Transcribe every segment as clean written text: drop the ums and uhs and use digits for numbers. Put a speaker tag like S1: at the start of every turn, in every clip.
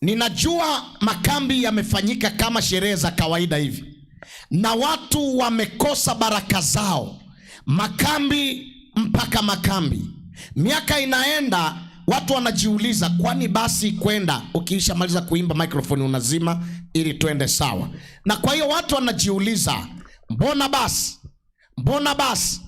S1: Ninajua makambi yamefanyika kama sherehe za kawaida hivi, na watu wamekosa baraka zao, makambi mpaka makambi. Miaka inaenda, watu wanajiuliza kwani basi kwenda, ukiisha maliza kuimba microphone unazima ili tuende sawa. Na kwa hiyo watu wanajiuliza, mbona basi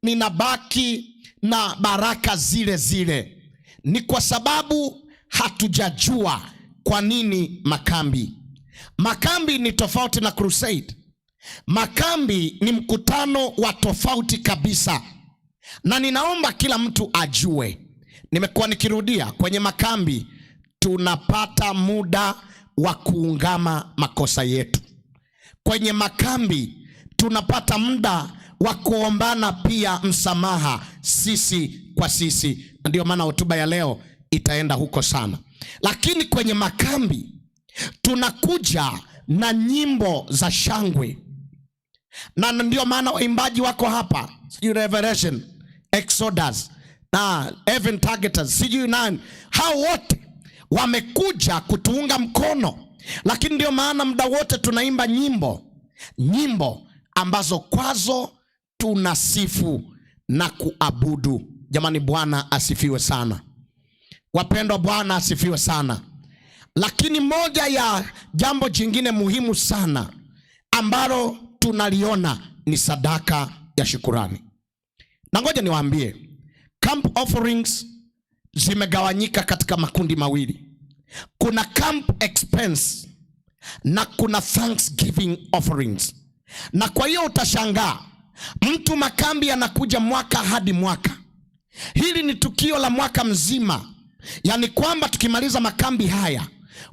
S1: ninabaki na baraka zile zile? Ni kwa sababu hatujajua kwa nini makambi. Makambi ni tofauti na crusade. Makambi ni mkutano wa tofauti kabisa, na ninaomba kila mtu ajue. Nimekuwa nikirudia, kwenye makambi tunapata muda wa kuungama makosa yetu. Kwenye makambi tunapata muda wa kuombana pia msamaha sisi kwa sisi. Ndio maana hotuba ya leo itaenda huko sana. Lakini kwenye makambi tunakuja na nyimbo za shangwe, na ndio maana waimbaji wako hapa, sijui Revelation, Exodus na Heaven Targeters, sijui nani, hao wote wamekuja kutuunga mkono. Lakini ndio maana muda wote tunaimba nyimbo ambazo kwazo tunasifu na kuabudu. Jamani, Bwana asifiwe sana. Wapendwa, Bwana asifiwe sana. Lakini moja ya jambo jingine muhimu sana ambalo tunaliona ni sadaka ya shukurani. Na ngoja niwaambie, camp offerings zimegawanyika katika makundi mawili. Kuna camp expense na kuna thanksgiving offerings. Na kwa hiyo utashangaa, mtu makambi anakuja mwaka hadi mwaka. Hili ni tukio la mwaka mzima. Yani kwamba tukimaliza makambi haya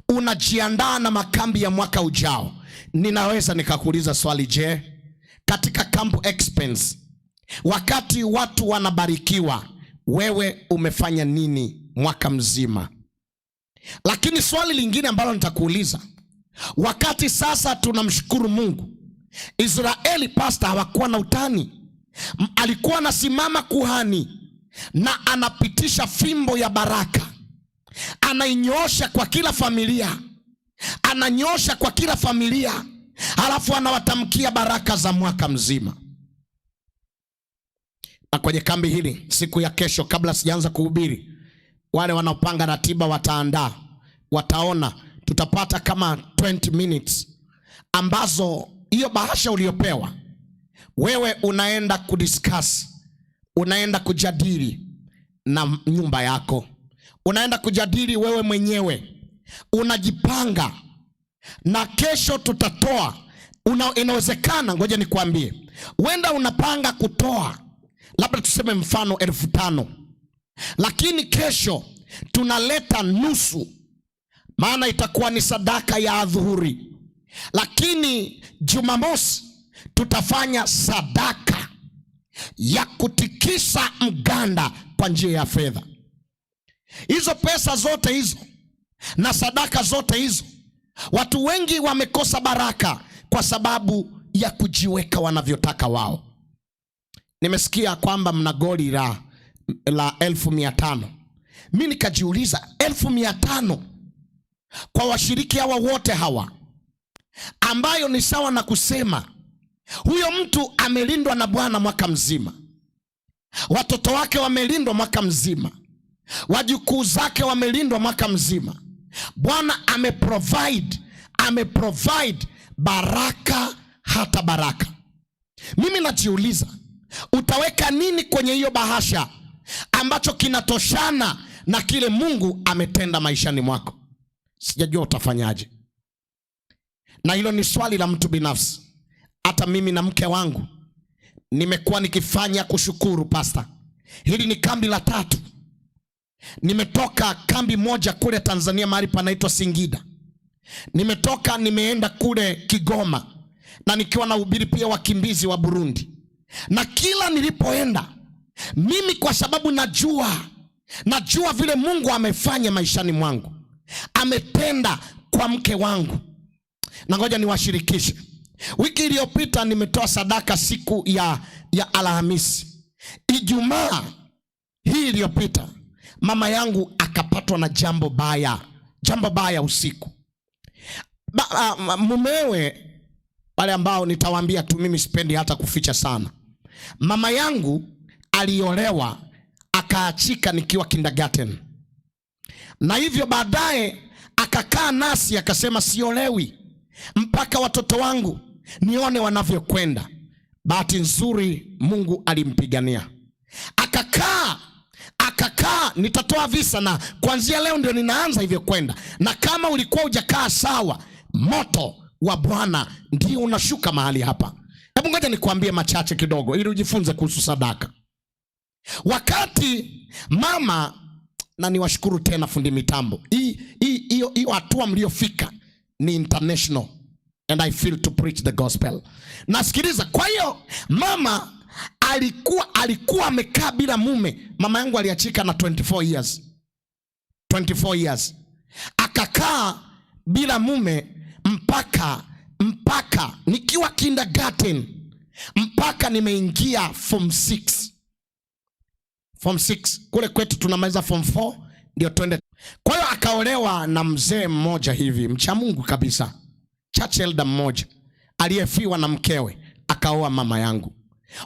S1: unajiandaa na makambi ya mwaka ujao. Ninaweza nikakuuliza swali, je, katika camp expense, wakati watu wanabarikiwa, wewe umefanya nini mwaka mzima? Lakini swali lingine ambalo nitakuuliza, wakati sasa tunamshukuru Mungu, Israeli pastor hawakuwa na utani. Alikuwa anasimama kuhani na anapitisha fimbo ya baraka, anainyoosha kwa kila familia, halafu anawatamkia baraka za mwaka mzima. Na kwenye kambi hili, siku ya kesho, kabla sijaanza kuhubiri, wale wanaopanga ratiba wataandaa, wataona tutapata kama 20 minutes ambazo hiyo bahasha uliopewa wewe unaenda kudiscuss, unaenda kujadili na nyumba yako, unaenda kujadili wewe mwenyewe, unajipanga. Na kesho tutatoa, inawezekana, ngoja nikwambie, wenda unapanga kutoa labda tuseme mfano 5,000, lakini kesho tunaleta nusu, maana itakuwa ni sadaka ya adhuhuri. Lakini Jumamosi tutafanya sadaka ya kutikisa mganda kwa njia ya fedha. Hizo pesa zote hizo na sadaka zote hizo, watu wengi wamekosa baraka kwa sababu ya kujiweka wanavyotaka wao. Nimesikia kwamba mna goli la 1,500. Mimi nikajiuliza, 1,500 kwa washiriki hawa wote hawa, ambayo ni sawa na kusema huyo mtu amelindwa na Bwana mwaka mzima, watoto wake wamelindwa mwaka mzima, wajukuu zake wamelindwa mwaka mzima. Bwana ameprovide baraka hata baraka. Mimi najiuliza, utaweka nini kwenye hiyo bahasha ambacho kinatoshana na kile Mungu ametenda maishani mwako? Sijajua utafanyaje. Na hilo ni swali la mtu binafsi. Hata mimi na mke wangu nimekuwa nikifanya kushukuru pastor. Hili ni kambi la 3. Nimetoka kambi moja kule Tanzania mahali panaitwa Singida. Nimeenda kule Kigoma, na nikiwa na hubiri pia wakimbizi wa Burundi. Na kila nilipoenda mimi, kwa sababu najua vile Mungu amefanya maishani mwangu, ametenda kwa mke wangu. Na ngoja niwashirikishe, wiki iliyopita nimetoa sadaka siku ya Alhamisi. Ijumaa hii iliyopita mama yangu akapatwa na jambo baya usiku. Mumewe, wale ambao nitawaambia tu, mimi sipendi hata kuficha sana. Mama yangu aliolewa akaachika nikiwa kindergarten, na hivyo baadaye akakaa nasi akasema siolewi mpaka watoto wangu nione wanavyokwenda. Bahati nzuri Mungu alimpigania, akakaa. Nitatoa visa na kuanzia leo ndio ninaanza hivyo kwenda, na kama ulikuwa hujakaa sawa, moto wa Bwana ndio unashuka mahali hapa. Hebu ngoja nikuambie machache kidogo ili ujifunze kuhusu sadaka. Wakati mama, na niwashukuru tena fundi mitambo, hiyo hatua mliofika ni international, and I feel to preach the gospel. Nasikiliza. Kwa hiyo mama alikuwa amekaa bila mume. Mama yangu aliachika na 24 years. Akakaa bila mume mpaka nikiwa kindergarten, mpaka nimeingia form 6. Kule kwetu tunamaliza form 4 ndio twende. Kwa hiyo akaolewa na mzee mmoja hivi mcha Mungu kabisa, church elder mmoja aliyefiwa na mkewe, akaoa mama yangu.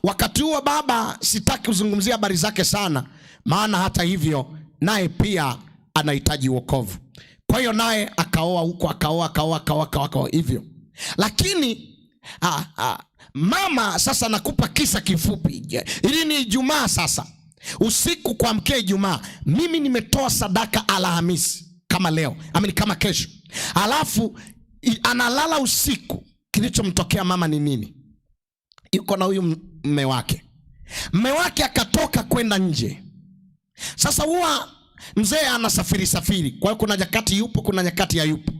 S1: Wakati huo baba, sitaki kuzungumzia habari zake sana, maana hata hivyo naye pia anahitaji wokovu. Kwa hiyo naye akaoa huko, akaoa hivyo. Lakini mama, sasa nakupa kisa kifupi. Ili ni Ijumaa sasa, usiku kwa mkea Ijumaa, mimi nimetoa sadaka Alhamisi kama leo, kama kesho. Alafu analala usiku. Kilichomtokea mama ni nini? Yuko na huyu mme wake akatoka kwenda nje. Sasa huwa mzee anasafiri, kwa hiyo kuna nyakati yupo, kuna nyakati hayupo.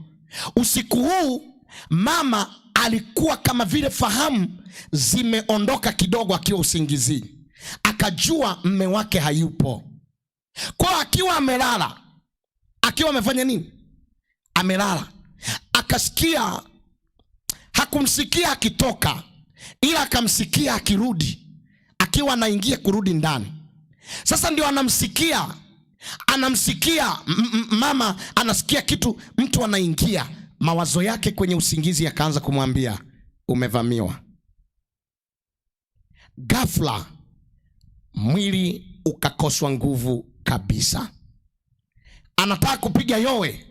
S1: Usiku huu mama alikuwa kama vile fahamu zimeondoka kidogo, akiwa usingizini, akajua mme wake hayupo. Kwa akiwa amelala, akiwa amefanya nini? Amelala. Akasikia, hakumsikia akitoka, ila akamsikia akirudi, akiwa anaingia kurudi ndani. Sasa ndio anamsikia mama anasikia kitu, mtu anaingia. Mawazo yake kwenye usingizi yakaanza kumwambia umevamiwa. Ghafla mwili ukakoswa nguvu kabisa. Anataka kupiga yowe,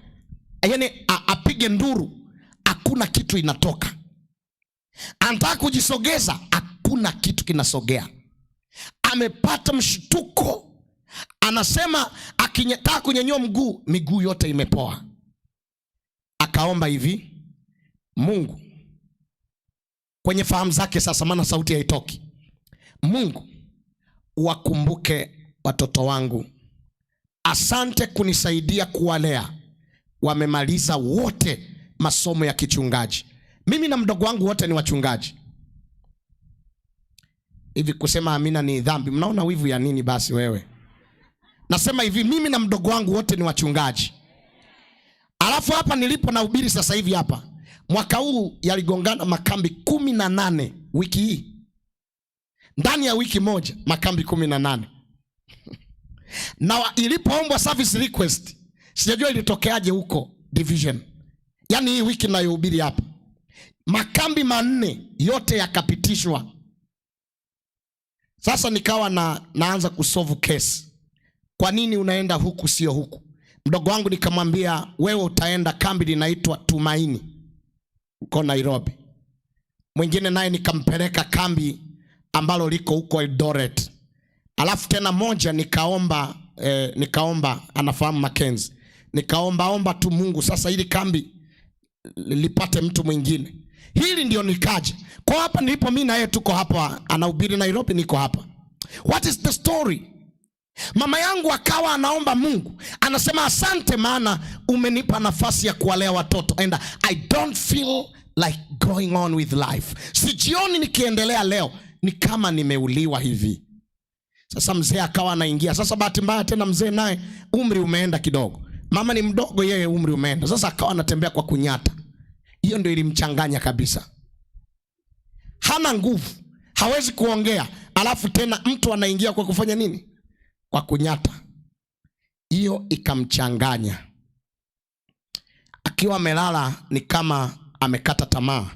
S1: yaani apige nduru, hakuna kitu inatoka. Anataka kujisogeza, hakuna kitu kinasogea. Amepata mshtuko. Anasema akitaka kunyanyua miguu yote imepoa. Akaomba hivi, Mungu, kwenye fahamu zake sasa, maana sauti haitoki, Mungu, wakumbuke watoto wangu. Asante kunisaidia kuwalea. Wamemaliza wote masomo ya kichungaji. Mimi na mdogo wangu wote ni wachungaji. Hivi kusema amina ni dhambi? Mnaona wivu ya nini basi wewe? Nasema hivi, mimi na mdogo wangu wote ni wachungaji. Alafu hapa nilipo na ubiri sasa hivi hapa, mwaka huu yaligongana makambi 18 wiki hii. Ndani ya wiki moja makambi 18. Na ilipoombwa service request, sijajua ilitokeaje huko division. Yaani hii wiki nayohubiri hapa, makambi 4 yote yakapitishwa. Sasa nikawa naanza kusolve case. Kwa nini unaenda huku sio huku? Mdogo wangu nikamwambia, wewe utaenda kambi linaitwa Tumaini uko Nairobi. Mwingine naye nikampeleka kambi ambalo liko huko Eldoret. Alafu tena moja nikaomba anafahamu Mackenzie. Nikaomba tu Mungu, sasa hili kambi lipate mtu mwingine. Hili ndio nikaje. Kwa hapa nilipo mimi na yeye tuko hapa, anahubiri Nairobi, niko hapa. What is the story? Mama yangu akawa anaomba Mungu, anasema asante maana umenipa nafasi ya kuwalea watoto, and I don't feel like going on with life. Sijioni nikiendelea leo, ni kama nimeuliwa hivi. Sasa mzee akawa anaingia. Sasa bahati mbaya tena mzee naye umri umeenda kidogo. Mama ni mdogo, yeye umri umeenda. Sasa akawa anatembea kwa kunyata. Hiyo ndio ilimchanganya kabisa. Hana nguvu, hawezi kuongea. Alafu tena mtu anaingia kwa kufanya nini? Kwa kunyata. Hiyo ikamchanganya. Akiwa amelala ni kama amekata tamaa,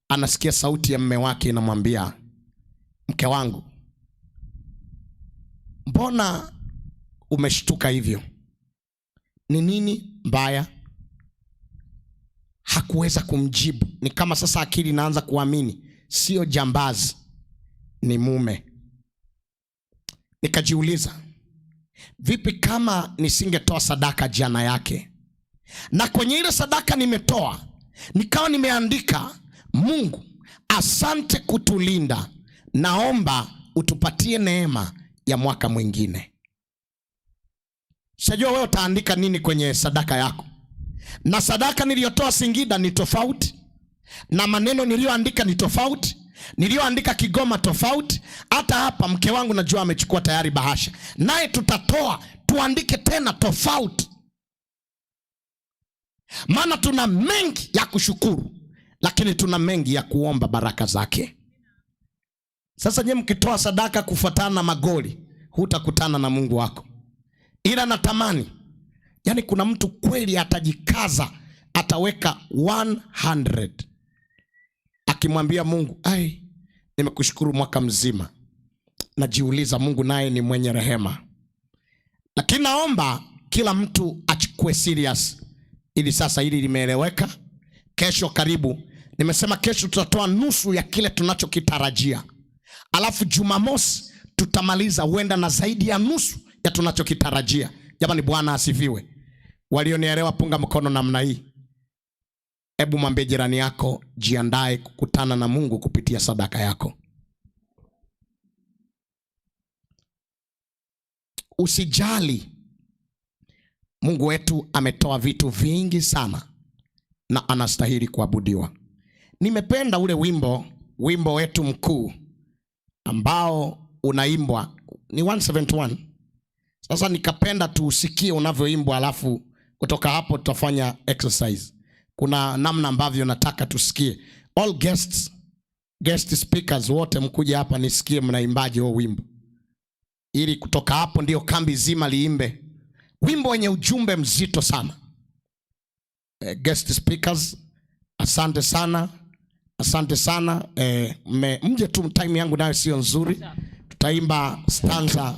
S1: anasikia sauti ya mume wake inamwambia, mke wangu, mbona umeshtuka hivyo? Ni nini mbaya? Hakuweza kumjibu. Ni kama sasa akili inaanza kuamini sio jambazi, ni mume. Nikajiuliza, vipi kama nisingetoa sadaka jana yake, na kwenye ile sadaka nimetoa nikawa nimeandika, Mungu asante kutulinda, naomba utupatie neema ya mwaka mwingine. Sijua wewe utaandika nini kwenye sadaka yako. Na sadaka niliyotoa Singida ni tofauti, na maneno niliyoandika ni tofauti, niliyoandika Kigoma tofauti. Hata hapa mke wangu najua amechukua tayari bahasha, naye tutatoa tuandike tena tofauti. Maana tuna mengi ya kushukuru, lakini tuna mengi ya kuomba baraka zake. Sasa nye mkitoa sadaka kufuatana na magoli, hutakutana na Mungu wako. Ila natamani, yani kuna mtu kweli atajikaza, ataweka 100, akimwambia Mungu, ai, nimekushukuru mwaka mzima. Najiuliza, Mungu naye ni mwenye rehema. Lakini naomba kila mtu achukue serious, ili sasa hili limeeleweka. Kesho karibu, nimesema kesho tutatoa nusu ya kile tunachokitarajia. Alafu Jumamosi tutamaliza huenda na zaidi ya nusu ya tunachokitarajia. Jamani, Bwana asifiwe. Walionielewa punga mkono namna hii. Hebu mwambie jirani yako, jiandae kukutana na Mungu kupitia sadaka yako. Usijali, Mungu wetu ametoa vitu vingi sana na anastahili kuabudiwa. Nimependa ule wimbo wetu mkuu ambao unaimbwa ni 171. Sasa nikapenda tuusikie unavyoimbwa, alafu kutoka hapo tutafanya exercise. Kuna namna ambavyo nataka tusikie. All guest speakers wote mkuje hapa nisikie mnaimbaje huo wimbo, ili kutoka hapo ndio kambi zima liimbe wimbo wenye ujumbe mzito sana. Guest speakers, asante sana. Asante sana. Mje tu, time yangu nayo sio nzuri. Tutaimba stanza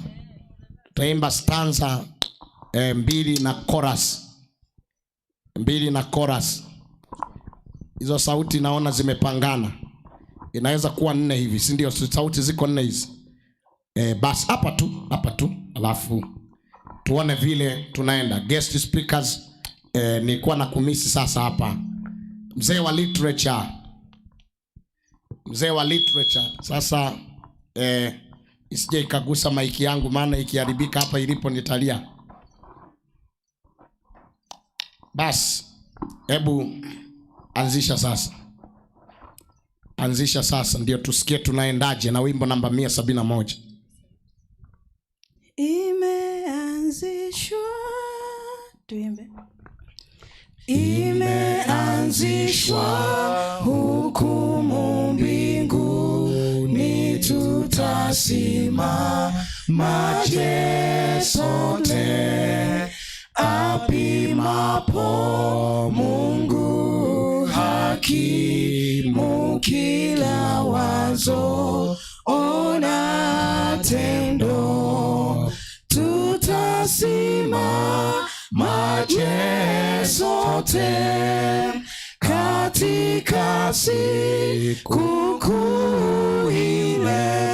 S1: 2 na chorus. Hizo sauti naona zimepangana. Inaweza kuwa 4 hivi, si ndio? Sauti ziko 4 hizi. Basi hapa tu. Alafu tuone vile tunaenda. Guest speakers, nilikuwa na kumisi sasa hapa. Mzee wa literature. Sasa isije ikagusa maiki yangu, maana ikiharibika hapa ilipo nitalia. Basi hebu anzisha sasa ndio tusikie tunaendaje na wimbo namba 171.
S2: Imeanzishwa, tuimbe. Imeanzishwa hukumu mbinguni, tutasimama je sote, apimapo Mungu hakimu kila wazo, ona tendo, tutasimama je sote katika siku kuu ile,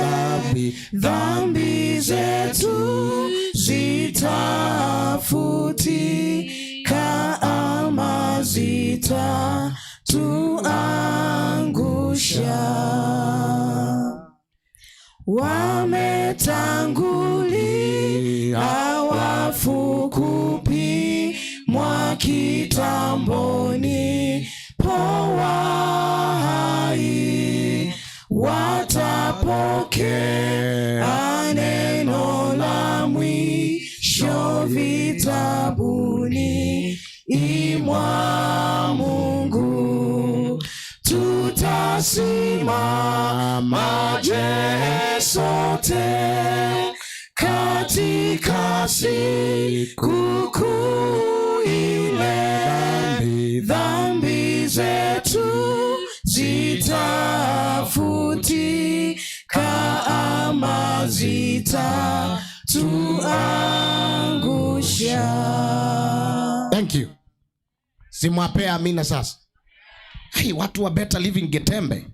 S2: dhambi zetu zitafutika ama zitatuangusha. Wametangulia wafu kupimwa kitamboni, powa hai watapokea neno la mwisho vitabuni imwa Mungu. Tutasimama je sote katika siku kuu ile, dhambi zetu zitafutika, ama zitatuangusha.
S1: Thank you. Simwapea amina sasa. Hey, watu wa Better Living Getembe,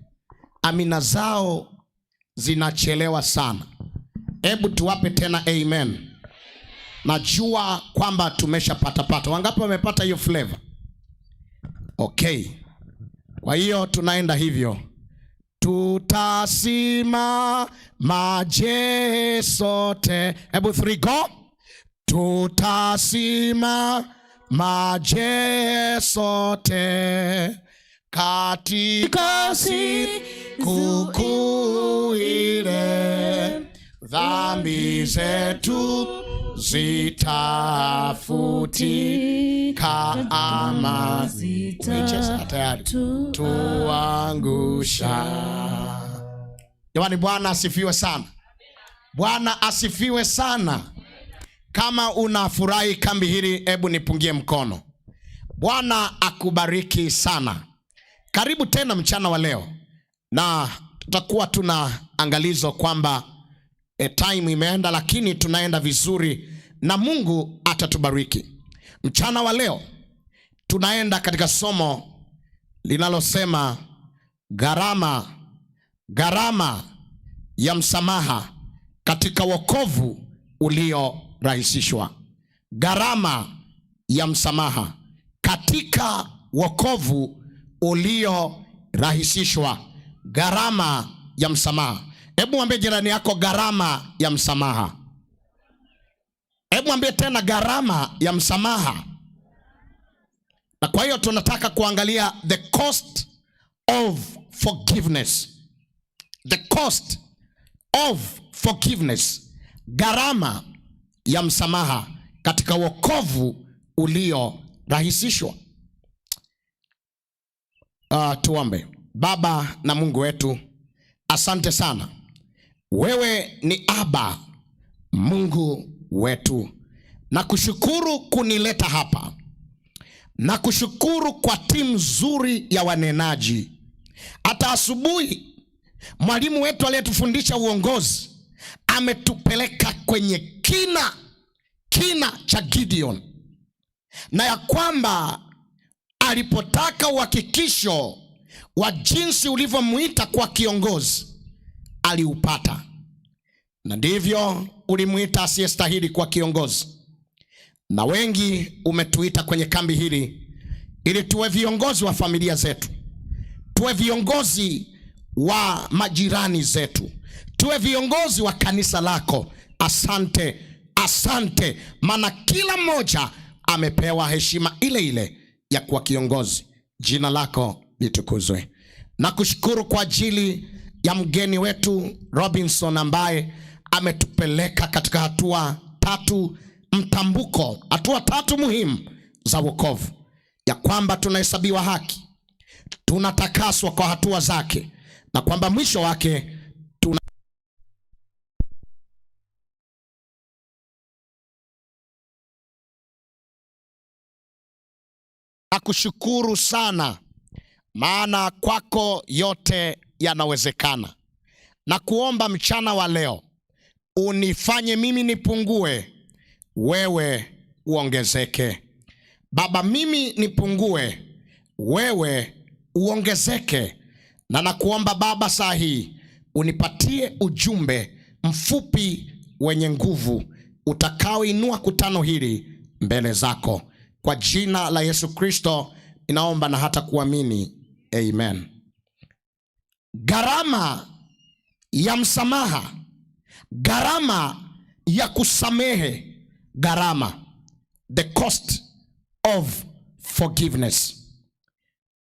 S1: amina zao zinachelewa sana. Hebu tuwape tena amen. Najua kwamba tumeshapata. Wangapi wamepata hiyo flavor? Okay. Kwa hiyo tunaenda hivyo. Tutasimama je sote. Hebu 3 go. Tutasimama je sote katika siku kuu ile, dhambi zetu zitafutika, ama tuangusha. Jamani, Bwana asifiwe sana. Bwana asifiwe sana. Kama unafurahi kambi hili, hebu nipungie mkono. Bwana akubariki sana. Karibu tena mchana wa leo, na tutakuwa tuna angalizo kwamba time imeenda, lakini tunaenda vizuri na Mungu atatubariki. Mchana wa leo tunaenda katika somo linalosema gharama ya msamaha katika wokovu uliorahisishwa. Gharama ya msamaha katika wokovu uliorahisishwa. Gharama ya msamaha. Hebu mwambie jirani yako gharama ya msamaha. Hebu mwambie tena gharama ya msamaha. Na kwa hiyo tunataka kuangalia the cost of forgiveness. The cost of forgiveness. Gharama ya msamaha katika wokovu uliorahisishwa. Tuombe. Baba na Mungu wetu, asante sana. Wewe ni Aba, Mungu wetu. Nakushukuru kunileta hapa. Nakushukuru kwa timu nzuri ya wanenaji. Hata asubuhi mwalimu wetu aliyetufundisha uongozi ametupeleka kwenye kina cha Gideon, na ya kwamba alipotaka uhakikisho wa jinsi ulivyomuita kwa kiongozi aliupata, na ndivyo ulimuita asiyestahili kwa kiongozi. Na wengi umetuita kwenye kambi hili ili tuwe viongozi wa familia zetu, tuwe viongozi wa majirani zetu, tuwe viongozi wa kanisa lako. Asante, asante, maana kila mmoja amepewa heshima ile ile ya kuwa kiongozi. Jina lako litukuzwe. Na kushukuru kwa ajili ya mgeni wetu Robinson ambaye ametupeleka katika hatua 3 mtambuko, hatua 3 muhimu za wokovu, ya kwamba tunahesabiwa haki, tunatakaswa kwa hatua zake, na kwamba mwisho wake nakushukuru sana, maana kwako yote yanawezekana. Na kuomba mchana wa leo unifanye mimi nipungue, wewe uongezeke. Baba, mimi nipungue, wewe uongezeke. Na nakuomba Baba, saa hii unipatie ujumbe mfupi wenye nguvu utakaoinua kutano hili mbele zako. Kwa jina la Yesu Kristo ninaomba na hata kuamini. Amen. Gharama ya msamaha, gharama ya kusamehe, gharama, the cost of forgiveness.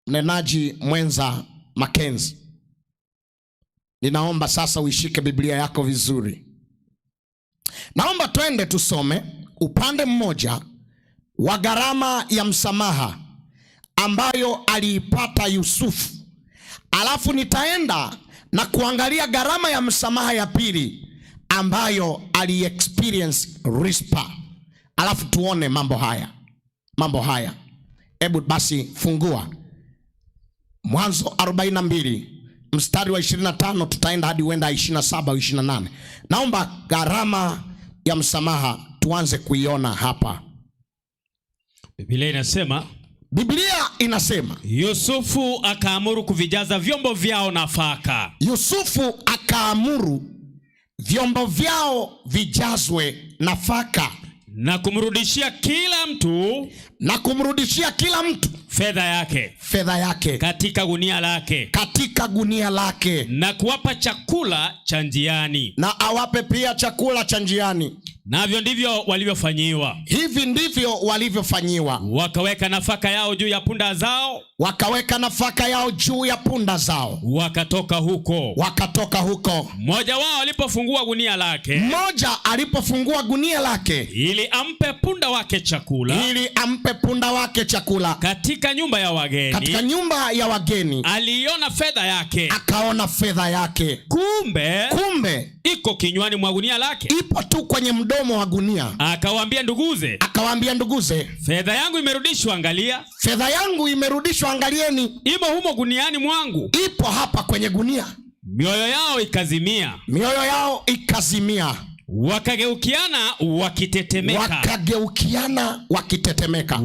S1: Mnenaji mwenza Mackenzie, ninaomba sasa uishike Biblia yako vizuri. Naomba twende tusome upande mmoja wa gharama ya msamaha ambayo aliipata Yusufu, alafu nitaenda na kuangalia gharama ya msamaha ya pili ambayo aliexperience Rispa. alafu tuone mambo haya. Hebu basi fungua Mwanzo 42 mstari wa 25, tutaenda hadi uenda 27 au 28. Naomba gharama ya msamaha tuanze kuiona hapa. Biblia inasema
S3: Yusufu akaamuru kuvijaza vyombo vyao nafaka.
S1: Yusufu akaamuru vyombo vyao vijazwe nafaka,
S3: na kumrudishia kila mtu fedha yake katika gunia lake, na kuwapa chakula cha njiani,
S1: na awape pia chakula cha njiani.
S3: Navyo ndivyo walivyofanyiwa.
S1: Hivi ndivyo walivyofanyiwa.
S3: Wakaweka nafaka yao juu ya punda zao, wakatoka huko. Mmoja wao alipofungua gunia lake, ili ampe punda wake chakula, katika nyumba ya wageni, aliona akaona fedha yake. Kumbe iko kinywani mwa gunia lake, ipo tu kwenye mdomo wa gunia. Akawaambia nduguze, fedha yangu imerudishwa, angalieni. Imo humo guniani mwangu,
S1: ipo hapa kwenye gunia.
S3: Mioyo yao ikazimia, wakageukiana wakitetemeka,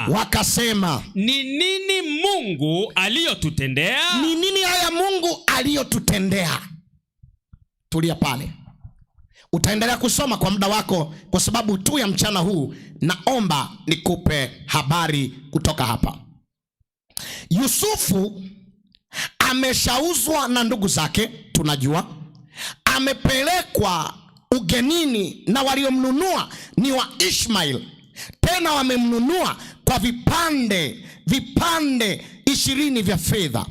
S3: wakasema, ni nini Mungu aliyotutendea?
S1: Ni nini haya Mungu aliyotutendea? Tulia pale, utaendelea kusoma kwa muda wako, kwa sababu tu ya mchana huu naomba nikupe habari kutoka hapa. Yusufu ameshauzwa na ndugu zake, tunajua amepelekwa ugenini, na waliomnunua ni wa Ishmael, tena wamemnunua kwa vipande 20 vya fedha,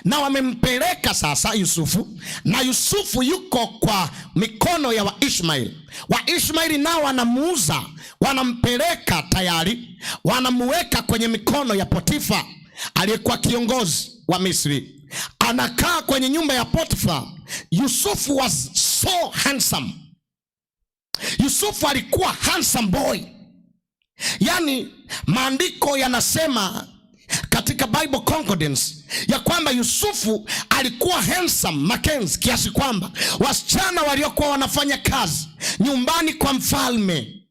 S1: na wamempeleka sasa Yusufu, na Yusufu yuko kwa mikono ya Waishmaeli. Waishmaeli nao wanamuuza, wanampeleka tayari, wanamuweka kwenye mikono ya Potifa aliyekuwa kiongozi wa Misri. Anakaa kwenye nyumba ya Potifa. Yusufu was so handsome. Yusufu alikuwa handsome boy. Yani maandiko yanasema katika Bible Concordance ya kwamba Yusufu alikuwa handsome Mackenzie, kiasi kwamba wasichana waliokuwa wanafanya kazi nyumbani kwa mfalme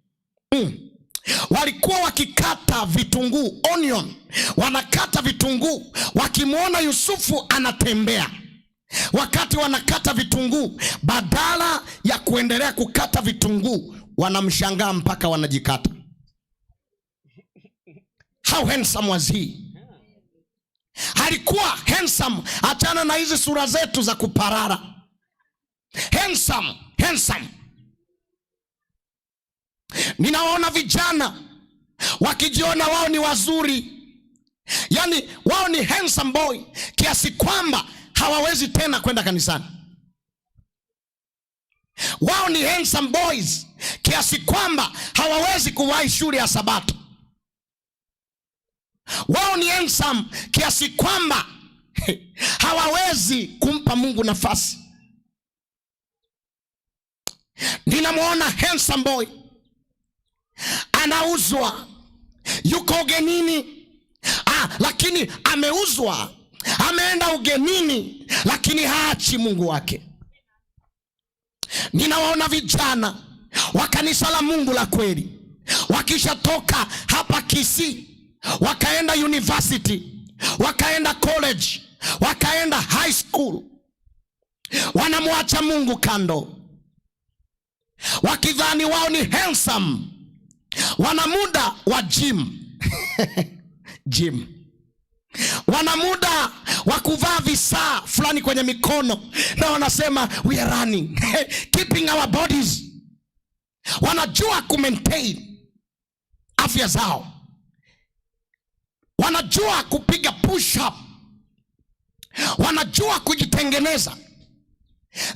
S1: walikuwa wakikata vitunguu, onion, wanakata vitunguu, wakimwona Yusufu anatembea wakati wanakata vitunguu, badala ya kuendelea kukata vitunguu wanamshangaa mpaka wanajikata. How handsome was he? Alikuwa handsome, achana na hizi sura zetu za kuparara. Handsome. Ninaona vijana wakijiona wao ni wazuri, yani wao ni handsome boy, kiasi kwamba hawawezi tena kwenda kanisani. Wao ni handsome boys kiasi kwamba hawawezi kuwahi shule ya Sabato. Wao ni handsome kiasi kwamba hawawezi kumpa Mungu nafasi. Ninamwona handsome boy anauzwa, yuko ugenini, lakini ameuzwa, ameenda ugenini, lakini haachi Mungu wake. Ninawaona vijana wa kanisa la Mungu la kweli, wakishatoka hapa Kisii, wakaenda university, wakaenda college, wakaenda high school, wanamwacha Mungu kando, wakidhani wao ni handsome. Wana muda wa gym wana muda wa kuvaa visaa fulani kwenye mikono, na wanasema we are running keeping our bodies. Wanajua ku maintain afya zao, wanajua kupiga push up, wanajua kujitengeneza.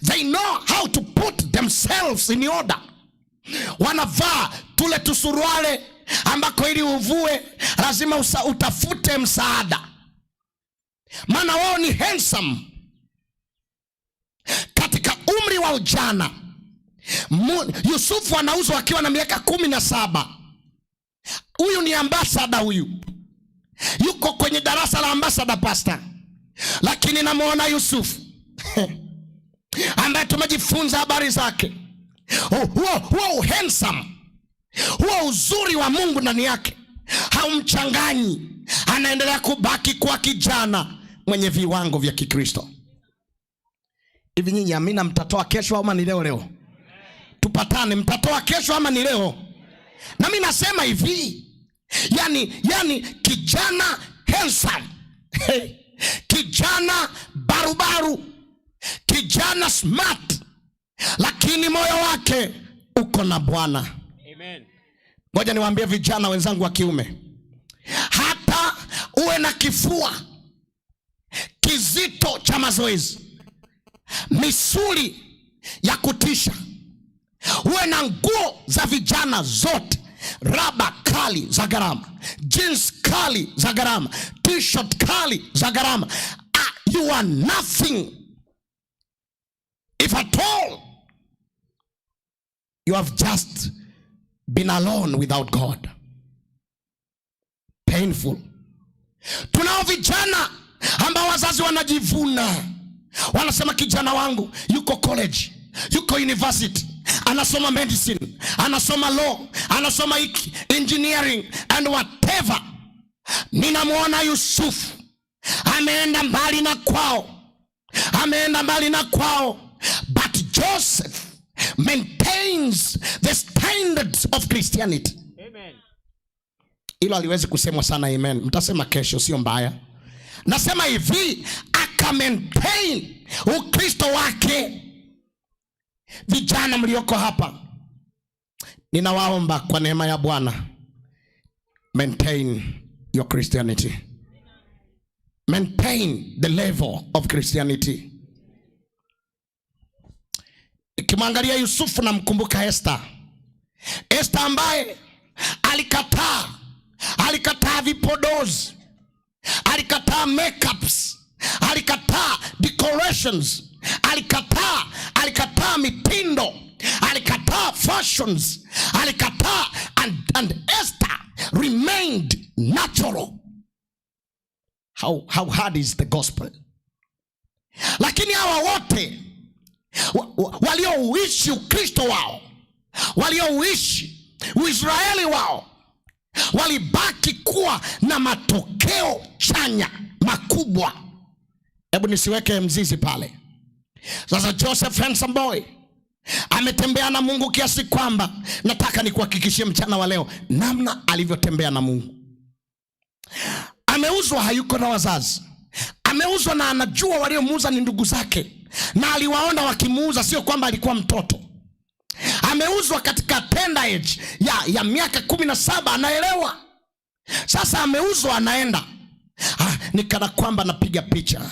S1: They know how to put themselves in order. Wanavaa tule tusuruale ambako ili uvue lazima utafute msaada, maana wao ni handsome. Katika umri wa ujana Yusufu anauzwa akiwa na miaka 17. Huyu ni ambassador, huyu yuko kwenye darasa la ambassador pastor. Lakini namuona Yusufu ambaye tumejifunza habari zake, huo handsome, huo uzuri wa Mungu ndani yake haumchanganyi. Anaendelea kubaki kwa kijana mwenye viwango vya Kikristo. Hivi nyinyi amina, mtatoa kesho ama ni leo? Leo tupatane, mtatoa kesho ama ni leo? Na mimi nasema hivi, yani kijana handsome, kijana barubaru, kijana smart, lakini moyo wake uko na Bwana. Amen. Ngoja niwaambie vijana wenzangu wa kiume, hata uwe na kifua kizito cha mazoezi, misuli ya kutisha, uwe na nguo za vijana zote, raba kali za gharama, jeans kali za gharama, t-shirt kali za gharama, you are nothing if at all you have just been alone without God. Painful. Tunao vijana ambao wazazi wanajivuna, wanasema kijana wangu yuko college, yuko university, anasoma medicine, anasoma law, anasoma engineering and whatever. Ninamuona Yusufu ameenda mbali na kwao, but Joseph maintains the standards of Christianity. Amen. Hilo aliwezi kusemwa sana amen. Mtasema kesho, sio mbaya. Nasema hivi, aka maintain Ukristo wake. Vijana mlioko hapa, ninawaomba kwa neema ya Bwana, maintain your Christianity. Maintain the level of Christianity. Kimwangalia Yusufu na mkumbuka Esther ambaye alikataa vipodozi, alikataa makeups, alikataa decorations, alikataa mitindo, alikataa fashions, alikataa, and Esther remained natural. How hard is the gospel? Lakini hawa wote waliouishi Ukristo wao, waliouishi Uisraeli wao, walibaki kuwa na matokeo chanya makubwa. Hebu nisiweke mzizi pale. Sasa Joseph, handsome boy, ametembea na Mungu kiasi kwamba nataka nikuhakikishie mchana wa leo namna alivyotembea na Mungu. Ameuzwa, hayuko na wazazi. Ameuzwa na anajua waliomuuza ni ndugu zake, na aliwaona wakimuuza, sio kwamba alikuwa mtoto. Ameuzwa katika tender age ya miaka 17, anaelewa. Sasa ameuzwa, anaenda. Nikana kwamba napiga picha.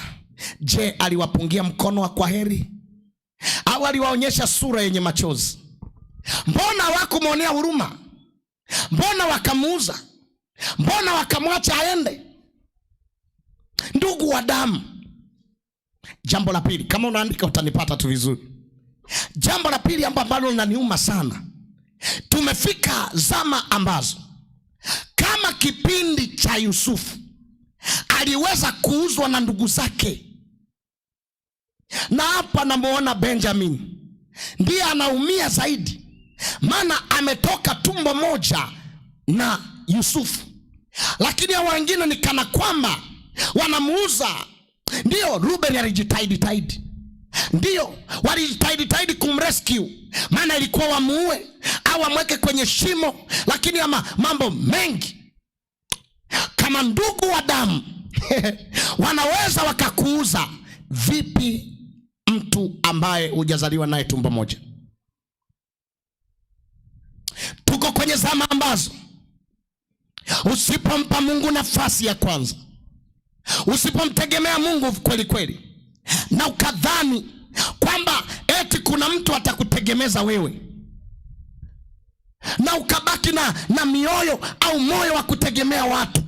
S1: Je, aliwapungia mkono wa kwaheri au aliwaonyesha sura yenye machozi? Mbona hawakumwonea huruma? Mbona wakamuuza? Mbona wakamwacha aende? Ndugu wa damu. Jambo la pili, kama unaandika utanipata tu vizuri. Jambo la pili ambalo linaniuma sana, tumefika zama ambazo kama kipindi cha Yusufu aliweza kuuzwa na ndugu zake. Na hapa namuona Benjamin ndiye anaumia zaidi, maana ametoka tumbo moja na Yusufu. Lakini hao wengine ni kana kwamba wanamuuza. Ndio Ruben alijitahidi, ndio walijitahidi kumrescue, maana ilikuwa wamuue au amweke kwenye shimo, lakini ama mambo mengi. Kama ndugu wa damu wanaweza wakakuuza, vipi mtu ambaye hujazaliwa naye tumbo moja? Tuko kwenye zama ambazo usipompa Mungu nafasi ya kwanza, usipomtegemea Mungu kweli kweli, na ukadhani kwamba eti kuna mtu atakutegemeza wewe, na ukabaki na mioyo au moyo wa kutegemea watu,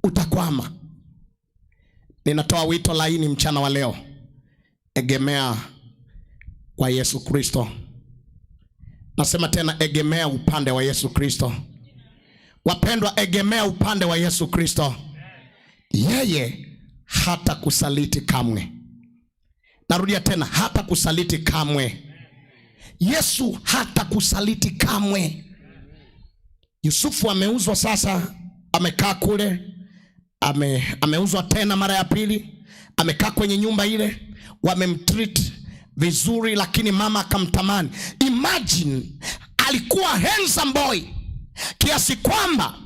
S1: utakwama. Ninatoa wito laini mchana wa leo. Egemea kwa Yesu Kristo. Nasema tena, egemea upande wa Yesu Kristo. Wapendwa, egemea upande wa Yesu Kristo. Yeye hata kusaliti kamwe. Narudia tena, hata kusaliti kamwe. Yesu hata kusaliti kamwe. Yusufu ameuzwa sasa, amekaa kule, ameuzwa tena mara ya pili, amekaa kwenye nyumba ile, wamemtreat vizuri, lakini mama akamtamani. Imagine, alikuwa handsome boy kiasi kwamba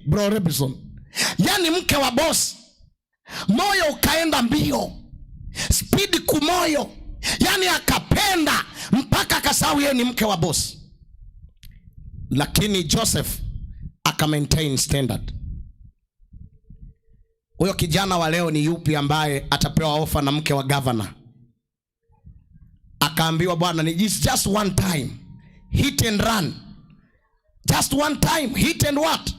S1: bro Robinson, yani mke wa boss, moyo ukaenda mbio, speed kumoyo, yani akapenda mpaka akasahau yeye ni mke wa boss. Lakini Joseph aka maintain standard. Huyo kijana wa leo ni yupi ambaye atapewa ofa na mke wa governor? Akaambiwa, bwana, ni just one time hit and run, just one time hit and what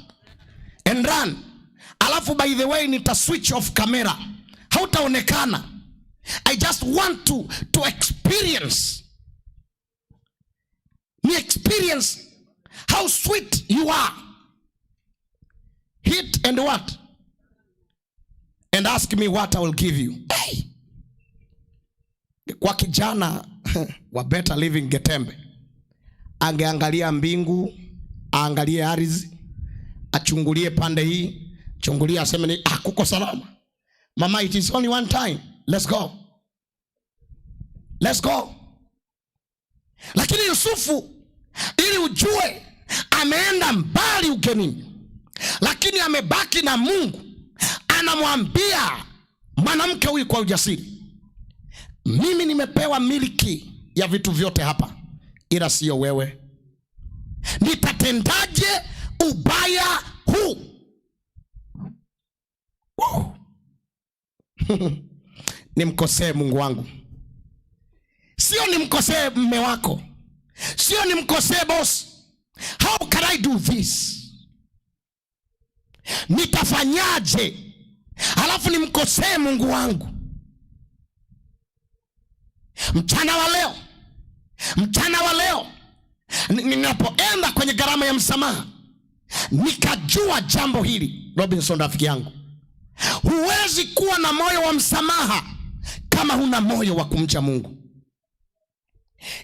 S1: and run. Alafu by the way nita switch off camera, hautaonekana. I just want to experience, me experience how sweet you are. Hit and what? And ask me what I will give you. Hey. Kwa kijana wa Better Living Getembe, angeangalia mbingu, aangalie ardhi, achungulie pande hii, chungulie, aseme ni kuko salama. Mama, it is only one time. Let's go. Let's go. Lakini Yusufu, ili ujue ameenda mbali ugenini, lakini amebaki na Mungu, anamwambia mwanamke huyu kwa ujasiri, mimi nimepewa miliki ya vitu vyote hapa, ila sio wewe. Nitatendaje ubaya huu? Nimkosee Mungu wangu? Sio nimkosee mume wako, sio nimkosee boss. How can I do this? Nitafanyaje alafu nimkosee Mungu wangu? Mchana wa leo ninapoenda kwenye gharama ya msamaha, nikajua jambo hili. Robinson, rafiki yangu, huwezi kuwa na moyo wa msamaha kama huna moyo wa kumcha Mungu.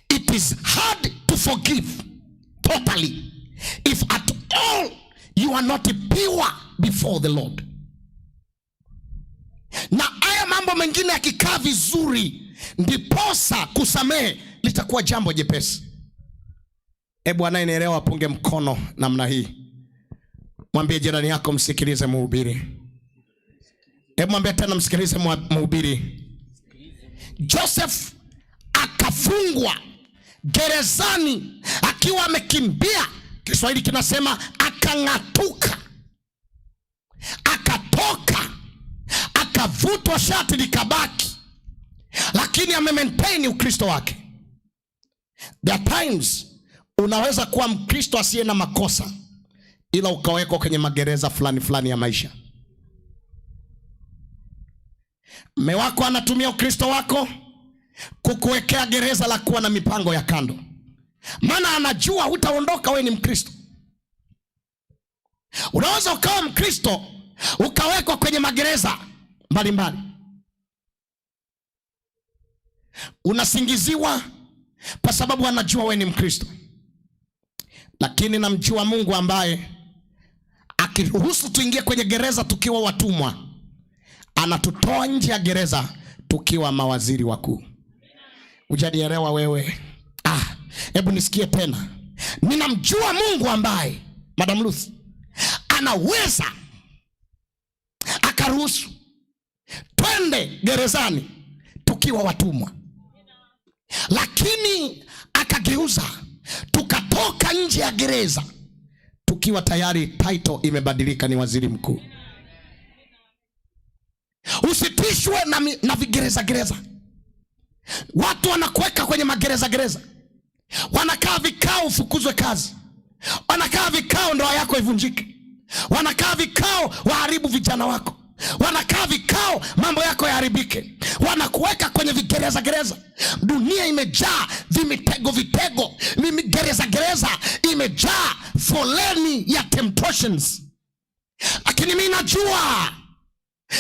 S1: It is hard to forgive totally if at all you are not pure before the Lord. Na haya mambo mengine yakikaa vizuri, ndiposa kusamehe litakuwa jambo jepesi. Bwana anaelewa, apunge mkono namna hii. Mwambie jirani yako, msikilize mhubiri. Mwambie tena, msikilize mhubiri. Joseph akafungwa gerezani akiwa amekimbia. Kiswahili kinasema akang'atuka, akatoka, akavutwa shati likabaki, lakini ame-maintain Ukristo wake. There are times unaweza kuwa Mkristo asiye na makosa, ila ukawekwa kwenye magereza fulani ya maisha. Mume wako anatumia Ukristo wako kukuwekea gereza la kuwa na mipango ya kando, maana anajua hutaondoka wewe ni Mkristo. Unaweza ukawa Mkristo ukawekwa kwenye magereza mbalimbali, unasingiziwa kwa sababu anajua wewe ni Mkristo. Lakini namjua Mungu ambaye akiruhusu tuingie kwenye gereza tukiwa watumwa, anatutoa nje ya gereza tukiwa mawaziri wakuu. Hujanielewa wewe? Hebu nisikie tena. Ninamjua Mungu ambaye, Madam Ruth, anaweza akaruhusu twende gerezani tukiwa watumwa, lakini akageuza tukatoka nje ya gereza tukiwa tayari title imebadilika, ni waziri mkuu. Usitishwe na vigereza. Watu wanakuweka kwenye magereza, wanakaa vikao ufukuzwe kazi, wanakaa vikao ndoa yako ivunjike, wanakaa vikao waharibu vijana wako, wanakaa vikao mambo yako yaharibike, wanakuweka kwenye vigereza. Dunia imejaa vimitego, gereza imejaa foleni ya temptations. Lakini mimi najua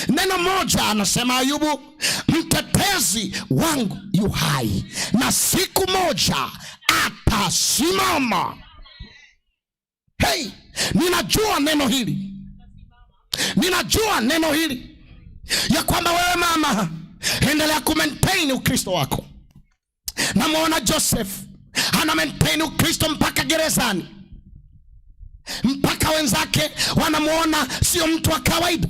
S1: neno moja, anasema Ayubu, mtetezi wangu yu hai na siku moja atasimama. Hey, ninajua neno hili ya kwamba wewe mama, endelea kumaintain Ukristo wako. Namuona Joseph ana maintain Ukristo mpaka gerezani, mpaka wenzake wanamuona sio mtu wa kawaida.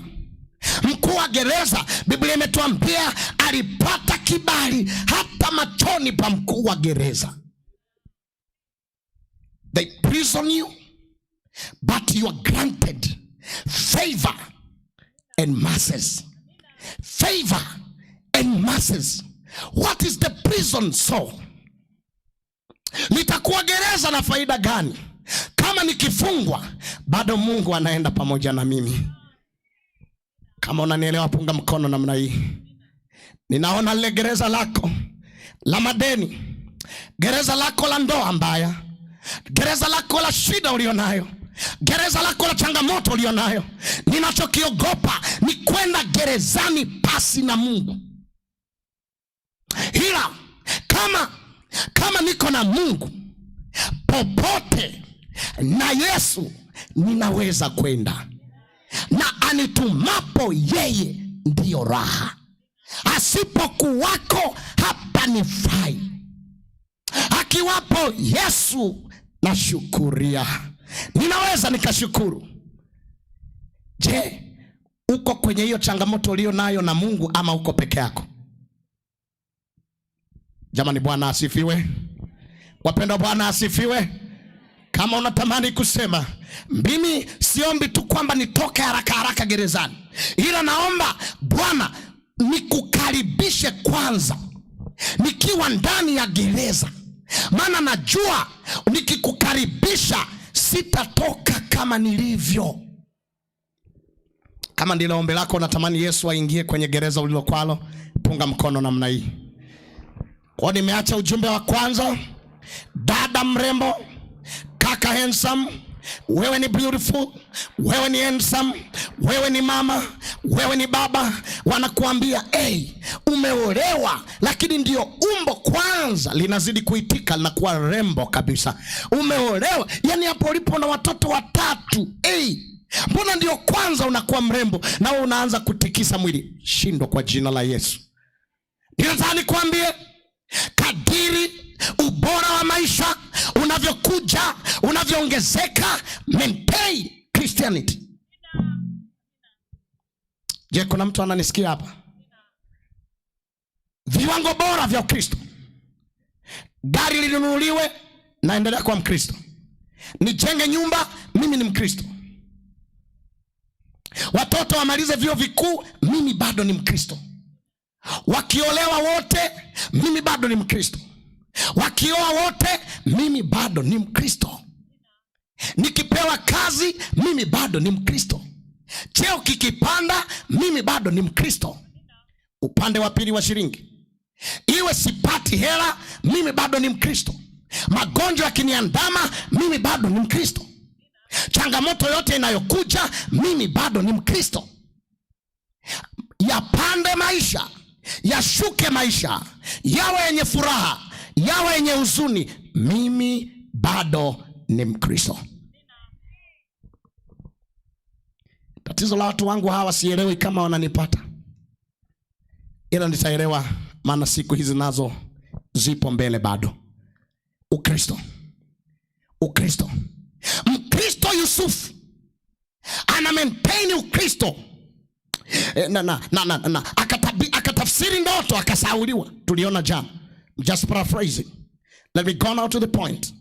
S1: Mkuu wa gereza, Biblia imetuambia alipata kibali hata machoni pa mkuu wa gereza. They prison you, but you are granted favor and mercies. Favor and mercies. What is the prison soul? Litakuwa gereza na faida gani kama nikifungwa bado Mungu anaenda pamoja na mimi? Kama unanielewa, punga mkono namna hii. Ninaona lile gereza lako la madeni, gereza lako la ndoa mbaya, gereza lako la shida ulionayo, gereza lako la changamoto ulionayo. Ninachokiogopa ni kwenda gerezani pasi na Mungu. Ila kama niko na Mungu, popote na Yesu ninaweza kwenda, na anitumapo yeye ndiyo raha. Asipokuwako hapa nifai. Akiwapo Yesu nashukuria. Ninaweza nikashukuru. Je, uko kwenye hiyo changamoto ulio nayo na Mungu ama uko peke yako? Jamani, Bwana asifiwe. Wapendwa, Bwana asifiwe. Kama unatamani kusema, mimi siombi tu kwamba nitoke haraka gerezani, ila naomba Bwana nikukaribishe kwanza nikiwa ndani ya gereza, maana najua nikikukaribisha sitatoka kama nilivyo. Kama ndilo ombi lako, unatamani Yesu aingie kwenye gereza ulilokwalo, punga mkono namna hii. Kwa nimeacha ujumbe wa kwanza, dada mrembo, kaka handsome, wewe ni beautiful, wewe ni handsome, wewe ni mama, wewe ni baba, wanakuambia umeolewa, lakini ndio umbo kwanza linazidi kuitika, linakuwa rembo kabisa. Umeolewa, yani hapo ulipo na watoto 3, mbona ndio kwanza unakuwa mrembo na wewe unaanza kutikisa mwili? Shindwa kwa jina la Yesu. Ninataka nikwambie, kadiri ubora wa maisha unavyokuja, unavyoongezeka, maintain Christianity. Je, kuna mtu ananisikia hapa? Viwango bora vya Ukristo. Gari linunuliwe, naendelea kuwa Mkristo. Nijenge nyumba, mimi ni Mkristo. Watoto wamalize vyuo vikuu, mimi bado ni Mkristo. Wakiolewa wote, mimi bado ni Mkristo. Wakioa wote, mimi bado ni Mkristo. Nikipewa kazi, mimi bado ni Mkristo. Cheo kikipanda, mimi bado ni Mkristo. Upande wa pili wa shilingi, iwe sipati hela, mimi bado ni Mkristo. Magonjwa yakiniandama, mimi bado ni Mkristo. Changamoto yote inayokuja, mimi bado ni Mkristo. Yapande maisha, yashuke maisha, yawe yenye furaha, yawe yenye huzuni, mimi bado ni Mkristo. Tatizo la watu wangu hawa, sielewi kama wananipata, ila nitaelewa, maana siku hizi nazo zipo mbele bado. Ukristo. Mkristo Yusufu ana maintain Ukristo. Akatafsiri ndoto, akasauliwa. Tuliona jana. Just paraphrasing. Let me go now to the point.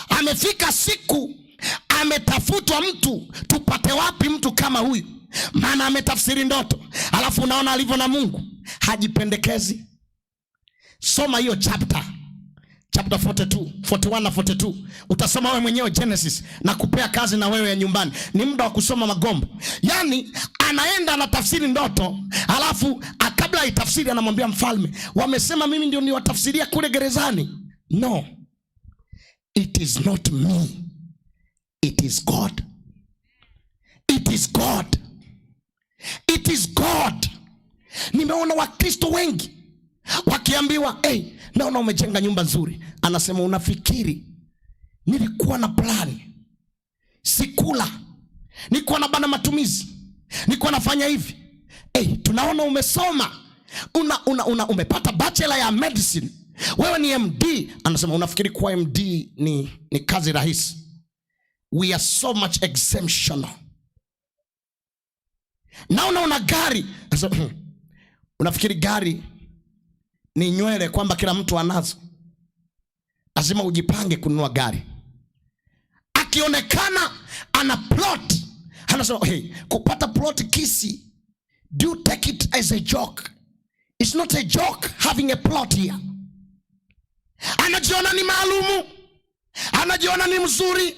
S1: Amefika siku, ametafutwa mtu, tupate wapi mtu kama huyu? Maana ametafsiri ndoto. Alafu unaona alivyo na Mungu, hajipendekezi. Soma hiyo chapter chapter 42, 41 na 42. Utasoma wewe mwenyewe Genesis na kupea kazi na wewe ya nyumbani. Ni muda wa kusoma Magombo. Yaani anaenda anatafsiri ndoto, alafu kabla aitafsiri anamwambia mfalme, wamesema mimi ndio niwatafsiria kule gerezani. No. It is not me. It is God. It is God. It is God. Nimeona Wakristo wengi wakiambiwa, naona umejenga nyumba nzuri. Anasema, unafikiri nilikuwa na plani? Sikula. Nilikuwa na bana matumizi. Nilikuwa nafanya hivi. Tunaona umesoma. Umepata bachelor ya medicine. Wewe ni MD. Anasema, unafikiri kuwa MD ni kazi rahisi? We are so much exemptional. Naona una gari. Anasema, unafikiri gari ni nywele kwamba kila mtu anazo? Lazima ujipange kununua gari. Akionekana ana plot, anasema, kupata plot Kisii, do you take it as a joke? It's not a joke having a plot here. Anajiona ni maalumu, anajiona ni mzuri,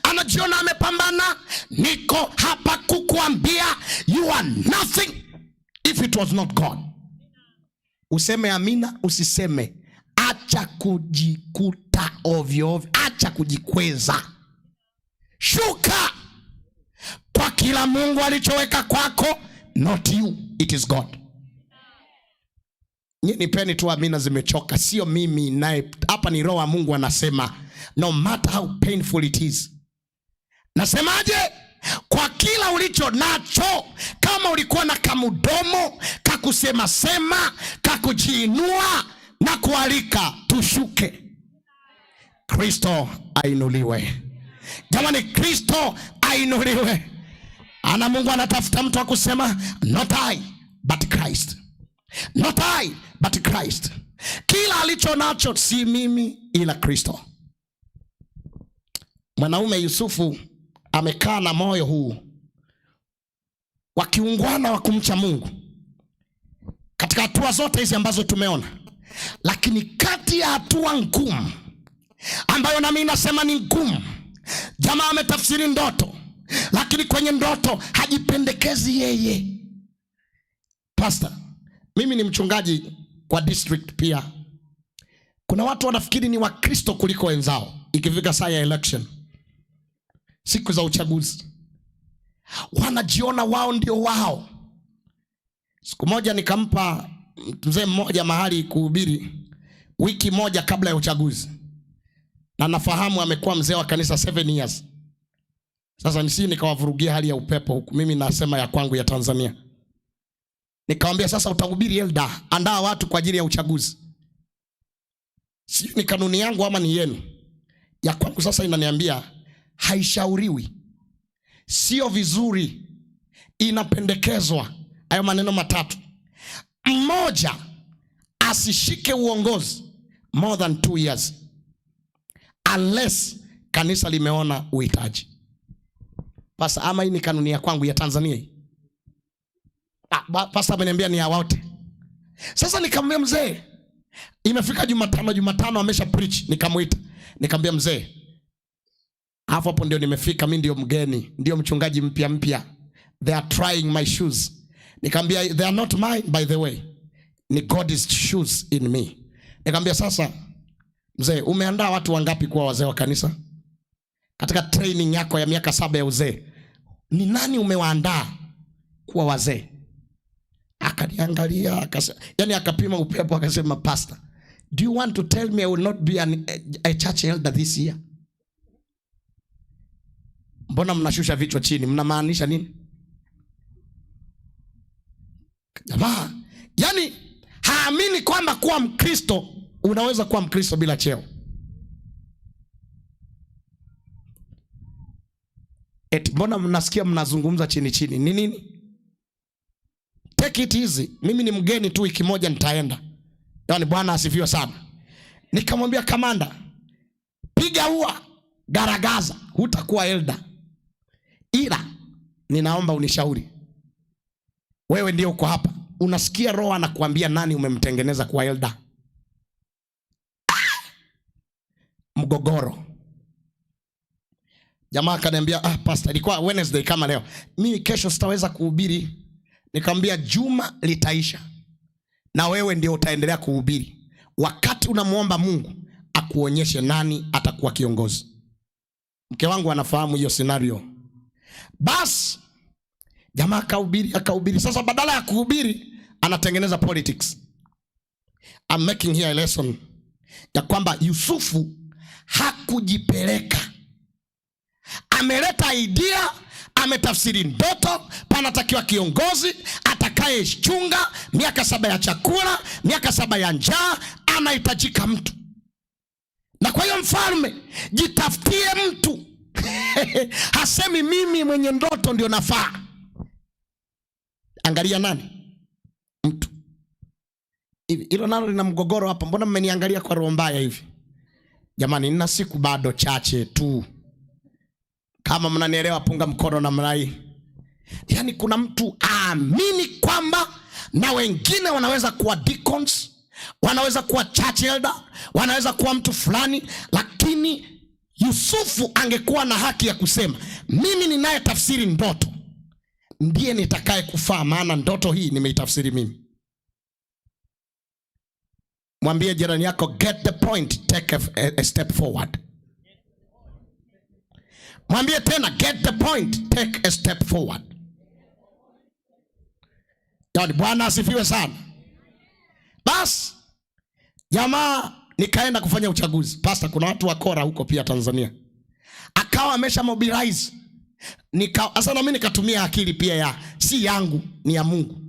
S1: anajiona amepambana. Niko hapa kukuambia, you are nothing if it was not God. Useme amina, usiseme. Acha kujikuta ovyo ovyo. Acha kujikweza. Shuka kwa kila Mungu alichoweka kwako. Not you, it is God. Nipeni tu amina, zimechoka. Sio mimi naye. Hapa ni Roho wa Mungu anasema, no matter how painful it is. Nasemaje? Kwa kila ulicho nacho, kama ulikuwa na kamudomo kakusema sema, kakujiinua na kualika, tushuke. Kristo ainuliwe. Jamani, Kristo ainuliwe. Ana Mungu anatafuta mtu wa kusema, not I but Christ. Not I but Christ. Kila alicho nacho si mimi ila Kristo. Mwanaume Yusufu amekaa na moyo huu wakiungwana wa kumcha Mungu katika hatua zote hizi ambazo tumeona. Lakini kati ya hatua ngumu ambayo nami nasema ni ngumu, jamaa ametafsiri ndoto, lakini kwenye ndoto hajipendekezi yeye. Pastor, mimi ni mchungaji kwa district pia. Kuna watu wanafikiri ni Wakristo kuliko wenzao ikifika saa ya election, siku za uchaguzi. Wanajiona wao ndio wao. Siku moja nikampa mzee mmoja mahali kuhubiri wiki moja kabla ya uchaguzi. Na nafahamu amekuwa mzee wa kanisa 7 years. Sasa nikawavurugia hali ya upepo huku. Mimi nasema ya kwangu ya Tanzania. Nikamwambia, sasa utahubiri Elda, andaa watu kwa ajili ya uchaguzi. Sio ni kanuni yangu ama ni yenu? Ya kwangu sasa inaniambia haishauriwi, sio vizuri, inapendekezwa. Hayo maneno matatu. Mmoja, asishike uongozi more than 2 years unless kanisa limeona uhitaji. Pasa ama hii ni kanuni ya kwangu ya Tanzania hii? Pasa ameniambia ni ya wote. Sasa nikamwambia mzee, imefika Jumatano amesha preach. Nikamuita, nikamwambia mzee, hapo ndio nimefika, mimi ndio mgeni, ndio mchungaji mpya. They are trying my shoes. Nikamwambia, they are not mine by the way, ni God's shoes in me. Nikamwambia, sasa mzee, umeandaa watu wangapi kuwa wazee wa kanisa? Katika training yako ya miaka 7 ya uzee, ni nani umewaandaa kuwa wazee? Akaniangalia, yani akapima upepo, akasema, Pastor, do you want to tell me I will not be a church elder this year? Mbona mnashusha vichwa chini? Mnamaanisha nini? Jamaa, yani haamini kwamba kuwa Mkristo unaweza kuwa Mkristo bila cheo. Mbona mnasikia mnazungumza chini? Ni nini? Take it easy. Mimi ni mgeni tu, wiki moja nitaenda. Yaani Bwana asifiwe sana. Nikamwambia, kamanda, piga ua, garagaza, hutakuwa elder. Ila ninaomba unishauri. Wewe ndio uko hapa. Unasikia Roho anakuambia nani umemtengeneza kuwa elder? mgogoro. Jamaa akaniambia, pastor, ilikuwa Wednesday kama leo, mimi kesho sitaweza kuhubiri. Nikamwambia juma litaisha na wewe ndio utaendelea kuhubiri, wakati unamuomba Mungu akuonyeshe nani atakuwa kiongozi. Mke wangu anafahamu hiyo scenario. Bas jamaa akahubiri. Sasa badala ya kuhubiri anatengeneza politics. I'm making here a lesson ya kwamba Yusufu hakujipeleka. Ameleta idea, ametafsiri ndoto, panatakiwa kiongozi atakaye chunga miaka 7 ya chakula, miaka 7 ya njaa, anahitajika mtu. Na kwa hiyo mfalme, jitafutie mtu. Hasemi mimi mwenye ndoto ndio nafaa. Angalia nani? Mtu. Hilo nalo lina mgogoro hapa. Mbona mmeniangalia kwa roho mbaya hivi? Jamani, nina siku bado chache tu. Kama mnanielewa punga mkono na mrai. Yaani kuna mtu aamini kwamba na wengine wanaweza kuwa deacons, wanaweza kuwa church elder, wanaweza kuwa mtu fulani, lakini Yusufu angekuwa na haki ya kusema, mimi ninaye tafsiri ndoto ndiye nitakaye kufaa, maana ndoto hii nimeitafsiri mimi. Mwambie jirani yako, get the point, take a step forward. Mwambie tena, get the point, take a step forward. Yaani Bwana asifiwe sana. Bas jamaa nikaenda kufanya uchaguzi. Pastor, kuna watu wa Kora huko pia Tanzania. Akawa amesha mobilize. Sasa na mimi nikatumia akili pia ya si yangu, ni ya Mungu.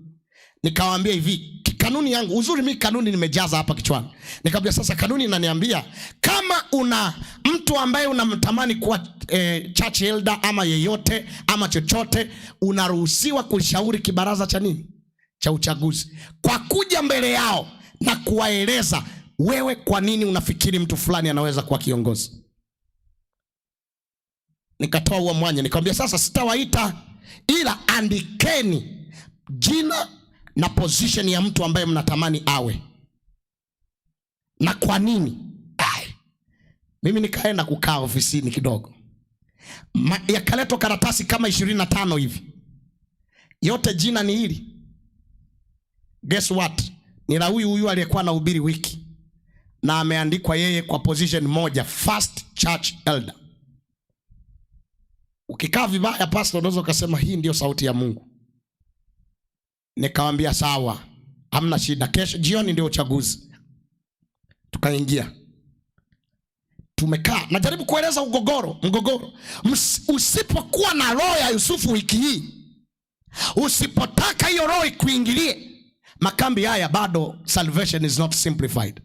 S1: Nikawaambia hivi, kanuni yangu, uzuri mimi kanuni nimejaza hapa kichwani. Nikamwambia sasa kanuni inaniambia kama una mtu ambaye unamtamani kuwa church elder ama yeyote ama chochote, unaruhusiwa kushauri kibaraza cha nini? Cha uchaguzi. Kwa kuja mbele yao na kuwaeleza wewe kwa nini unafikiri mtu fulani anaweza kuwa kiongozi. Nikatoa huo mwanya, nikamwambia sasa sitawaita, ila andikeni jina na position ya mtu ambaye mnatamani awe. Na kwa nini? Mimi nikaenda kukaa ofisini kidogo. Yakaletwa karatasi kama 25 hivi. Yote jina ni hili. Guess what? Ni la huyu aliyekuwa anahubiri wiki. Na ameandikwa yeye kwa position moja, first church elder. Ukikaa vibaya pastor, unaweza kusema hii ndio sauti ya Mungu. Nikamwambia sawa, hamna shida, kesho jioni ndio uchaguzi. Tukaingia. Tumekaa, najaribu kueleza mgogoro. Usipokuwa na roho ya Yusufu wiki hii, usipotaka hiyo roho ikuingilie, makambi haya bado salvation is not simplified.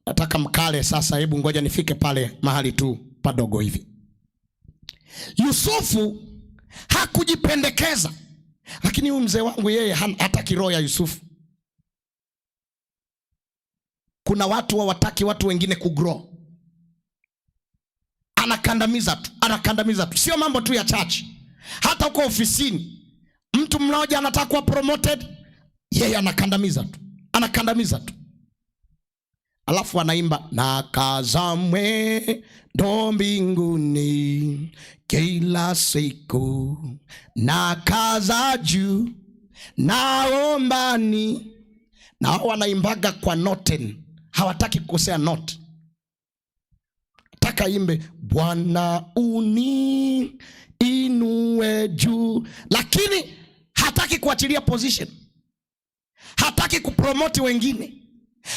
S1: Nataka mkale sasa, hebu ngoja nifike pale mahali tu padogo hivi. Yusufu hakujipendekeza, lakini huyu mzee wangu yeye hataki roho ya Yusufu. Kuna watu hawataki watu wengine kugrow. Anakandamiza tu. Sio mambo tu ya church. Hata huko ofisini mtu mmoja anataka kuwa promoted, yeye anakandamiza tu. Alafu anaimba na kazamwe ndo mbinguni kila siku, na kaza juu naombani. Na hao wanaimbaga kwa noten, hawataki kukosea note. Taka imbe Bwana uni inue juu, lakini hataki kuachilia position, hataki kupromote wengine,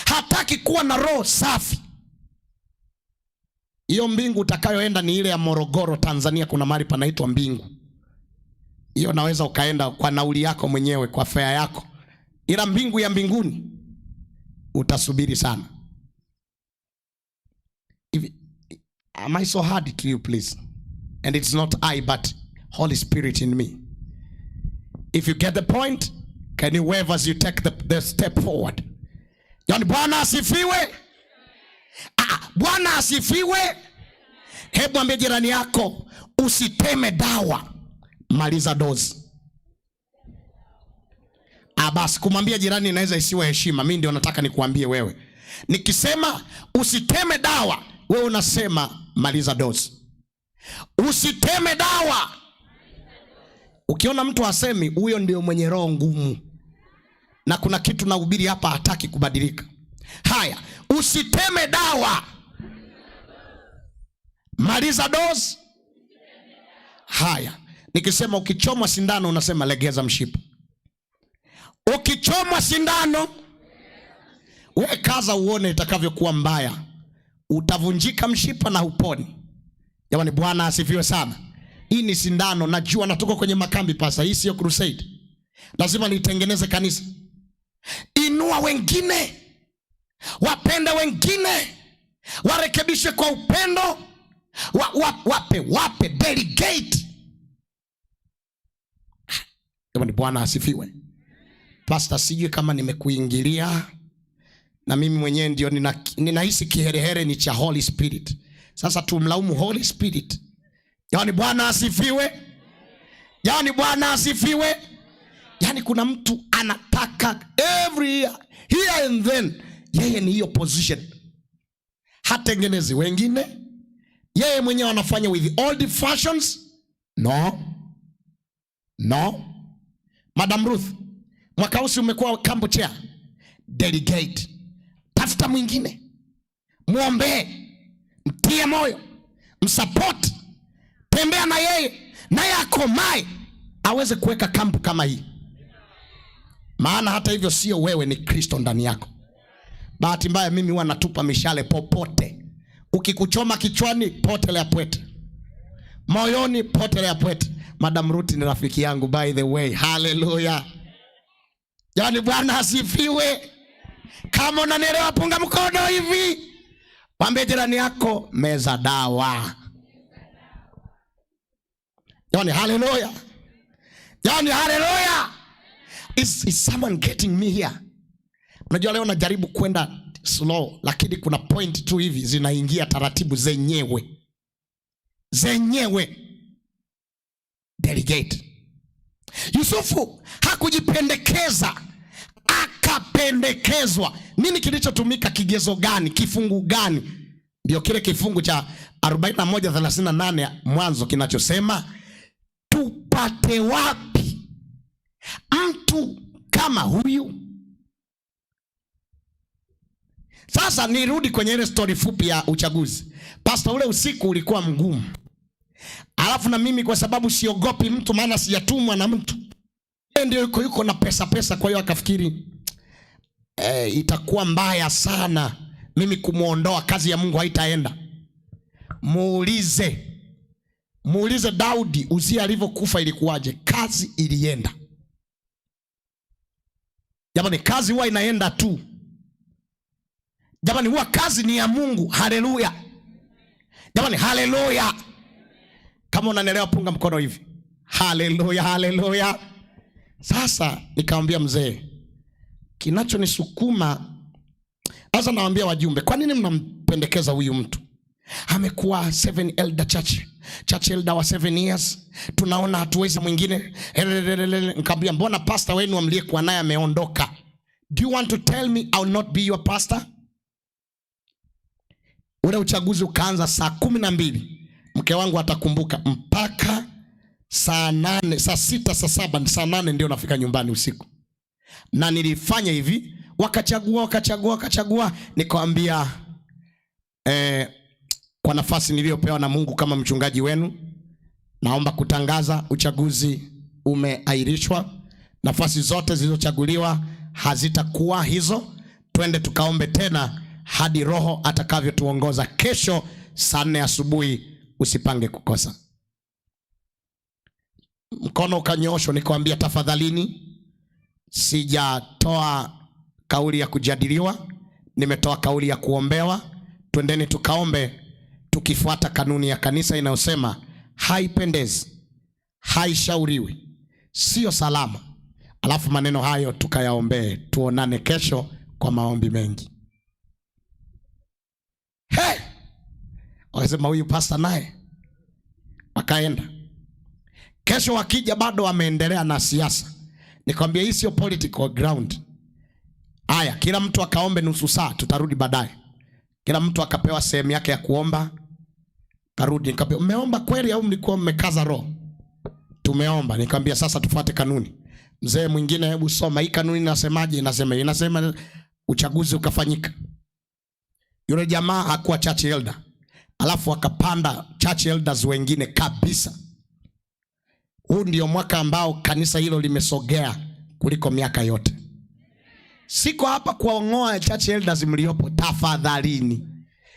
S1: hataki kuwa na roho safi. Hiyo mbingu utakayoenda ni ile ya Morogoro Tanzania, kuna mahali panaitwa mbingu. Hiyo naweza ukaenda kwa nauli yako mwenyewe, kwa fare yako. Ila mbingu ya mbinguni utasubiri sana. Am I so hard to you please? And it's not I but Holy Spirit in me. If you get the point, can you wave as you take the step forward? Yani Bwana asifiwe. Bwana asifiwe. Hebu ambie jirani yako, usiteme dawa, maliza dozi. Basi kumwambia jirani inaweza isiwe heshima. Mimi ndio nataka nikuambie wewe, Nikisema usiteme dawa, wewe unasema maliza dozi. Usiteme dawa. Ukiona mtu asemi, huyo ndio mwenye roho ngumu, na kuna kitu nahubiri hapa hataki kubadilika. Haya, usiteme dawa, maliza dozi. Haya, nikisema ukichomwa sindano unasema legeza mshipa. Ukichomwa sindano, wewe kaza uone itakavyokuwa mbaya. Utavunjika mshipa na uponi. Jamani, Bwana asifiwe sana. Hii ni sindano. Najua natoka kwenye makambi pasa. Hii sio crusade. Lazima nitengeneze kanisa. Inua wengine, wapende wengine, warekebishe kwa upendo, wape delegate. Jamani, Bwana asifiwe. Pastor, sijui kama nimekuingilia, na mimi mwenyewe ndio ninahisi kiherehere ni cha Holy Spirit. Sasa tumlaumu Holy Spirit. Yaani Bwana asifiwe. Yaani Bwana asifiwe. Yaani kuna mtu anataka every year, here and then, yeye ni hiyo position. Hatengenezi wengine, yeye mwenyewe anafanya with old fashions. No. Madam Ruth, mwaka huu umekuwa camp chair. Delegate. Tafuta mwingine, muombe, mtie moyo, msupport, tembea na yeye, naye akomae aweze kuweka kampu kama hii. Maana hata hivyo sio wewe, ni Kristo ndani yako. Bahati mbaya mimi huwa natupa mishale popote. Ukikuchoma kichwani, potelea pwete. Moyoni, potelea pwete. Madam Ruth ni rafiki yangu, by the way. Hallelujah. Yaani Bwana asifiwe. Kama unanielewa, punga mkono hivi. Mwambie jirani yako, meza dawa. Yaani hallelujah. Yaani hallelujah. Is someone getting me here? Unajua leo najaribu kwenda slow, lakini kuna point tu hivi zinaingia taratibu zenyewe. Delegate. Yusufu hakujipendekeza, akapendekezwa. Nini kilichotumika? Kigezo gani? Kifungu gani? Ndio kile kifungu cha 41:38 Mwanzo kinachosema, tupate wapi mtu kama huyu? Sasa nirudi kwenye ile story fupi ya uchaguzi. Pastor, ule usiku ulikuwa mgumu. Alafu na mimi kwa sababu siogopi mtu, maana sijatumwa na mtu, ndio yuko na pesa, kwa hiyo akafikiri itakuwa mbaya sana mimi kumuondoa, kazi ya Mungu haitaenda. Muulize Daudi, Uzia alivyokufa ilikuwaje? Kazi ilienda. Jamani, kazi huwa inaenda tu. Jamani, huwa kazi ni ya Mungu. Haleluya. Jamani, haleluya. Kama unanielewa, punga mkono hivi. Haleluya. Sasa nikamwambia mzee, kinachonisukuma sasa, nawaambia wajumbe, kwa nini mnampendekeza huyu mtu? Amekuwa 7 elder church elder wa 7 years. Tunaona hatuwezi mwingine. Nikamwambia, mbona pastor wenu amliyekuwa naye ameondoka? Do you want to tell me I will not be your pastor? Ule uchaguzi ukaanza saa 12. Mke wangu atakumbuka, mpaka saa 8, saa 6, saa 7, saa 8 ndio nafika nyumbani usiku. Na nilifanya hivi, wakachagua. Nikamwambia kwa nafasi niliyopewa na Mungu kama mchungaji wenu, naomba kutangaza uchaguzi umeahirishwa. Nafasi zote zilizochaguliwa hazitakuwa hizo. Twende tukaombe tena hadi Roho atakavyotuongoza. Kesho saa 4 asubuhi usipange kukosa. Mkono ukanyooshwa, nikamwambia tafadhalini, sijatoa kauli ya kujadiliwa, nimetoa kauli ya kuombewa. Twendeni tukaombe, tukifuata kanuni ya kanisa inayosema haipendezi, haishauriwi, sio salama. Alafu maneno hayo tukayaombee. Tuonane kesho kwa maombi mengi. Wakasema huyu pastor naye. Wakaenda. Kesho wakija bado wameendelea na siasa. Nikamwambia hii sio political ground. Aya, kila mtu akaombe nusu saa, tutarudi baadaye. Kila mtu akapewa sehemu yake ya kuomba. Karudi nikamwambia, "Mmeomba kweli au mlikuwa mmekaza roho?" "Tumeomba." Nikamwambia, "Sasa tufuate kanuni." Mzee mwingine, "Hebu soma hii kanuni inasemaje?" Inasema uchaguzi ukafanyika. Yule jamaa hakuwa church elder. Alafu akapanda church elders wengine kabisa. Huu ndio mwaka ambao kanisa hilo limesogea kuliko miaka yote. Siko hapa kuwaongoa church elders mliopo, tafadhalini.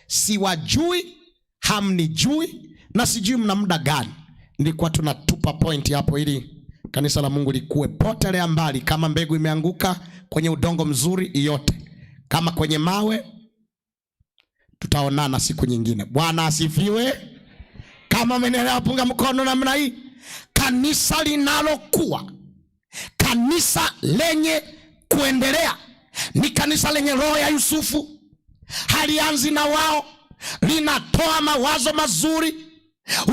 S1: Siwajui, hamnijui, na sijui mna muda gani. Nilikuwa tunatupa point hapo ili kanisa la Mungu likue. Potelea mbali. Kama mbegu imeanguka kwenye udongo mzuri, yote. Kama kwenye mawe, tutaonana siku nyingine. Bwana asifiwe. Kama mnaelewa, punga mkono namna hii. Kanisa linalokuwa, kanisa lenye kuendelea, ni kanisa lenye roho ya Yusufu. Halianzi na wao, linatoa mawazo mazuri.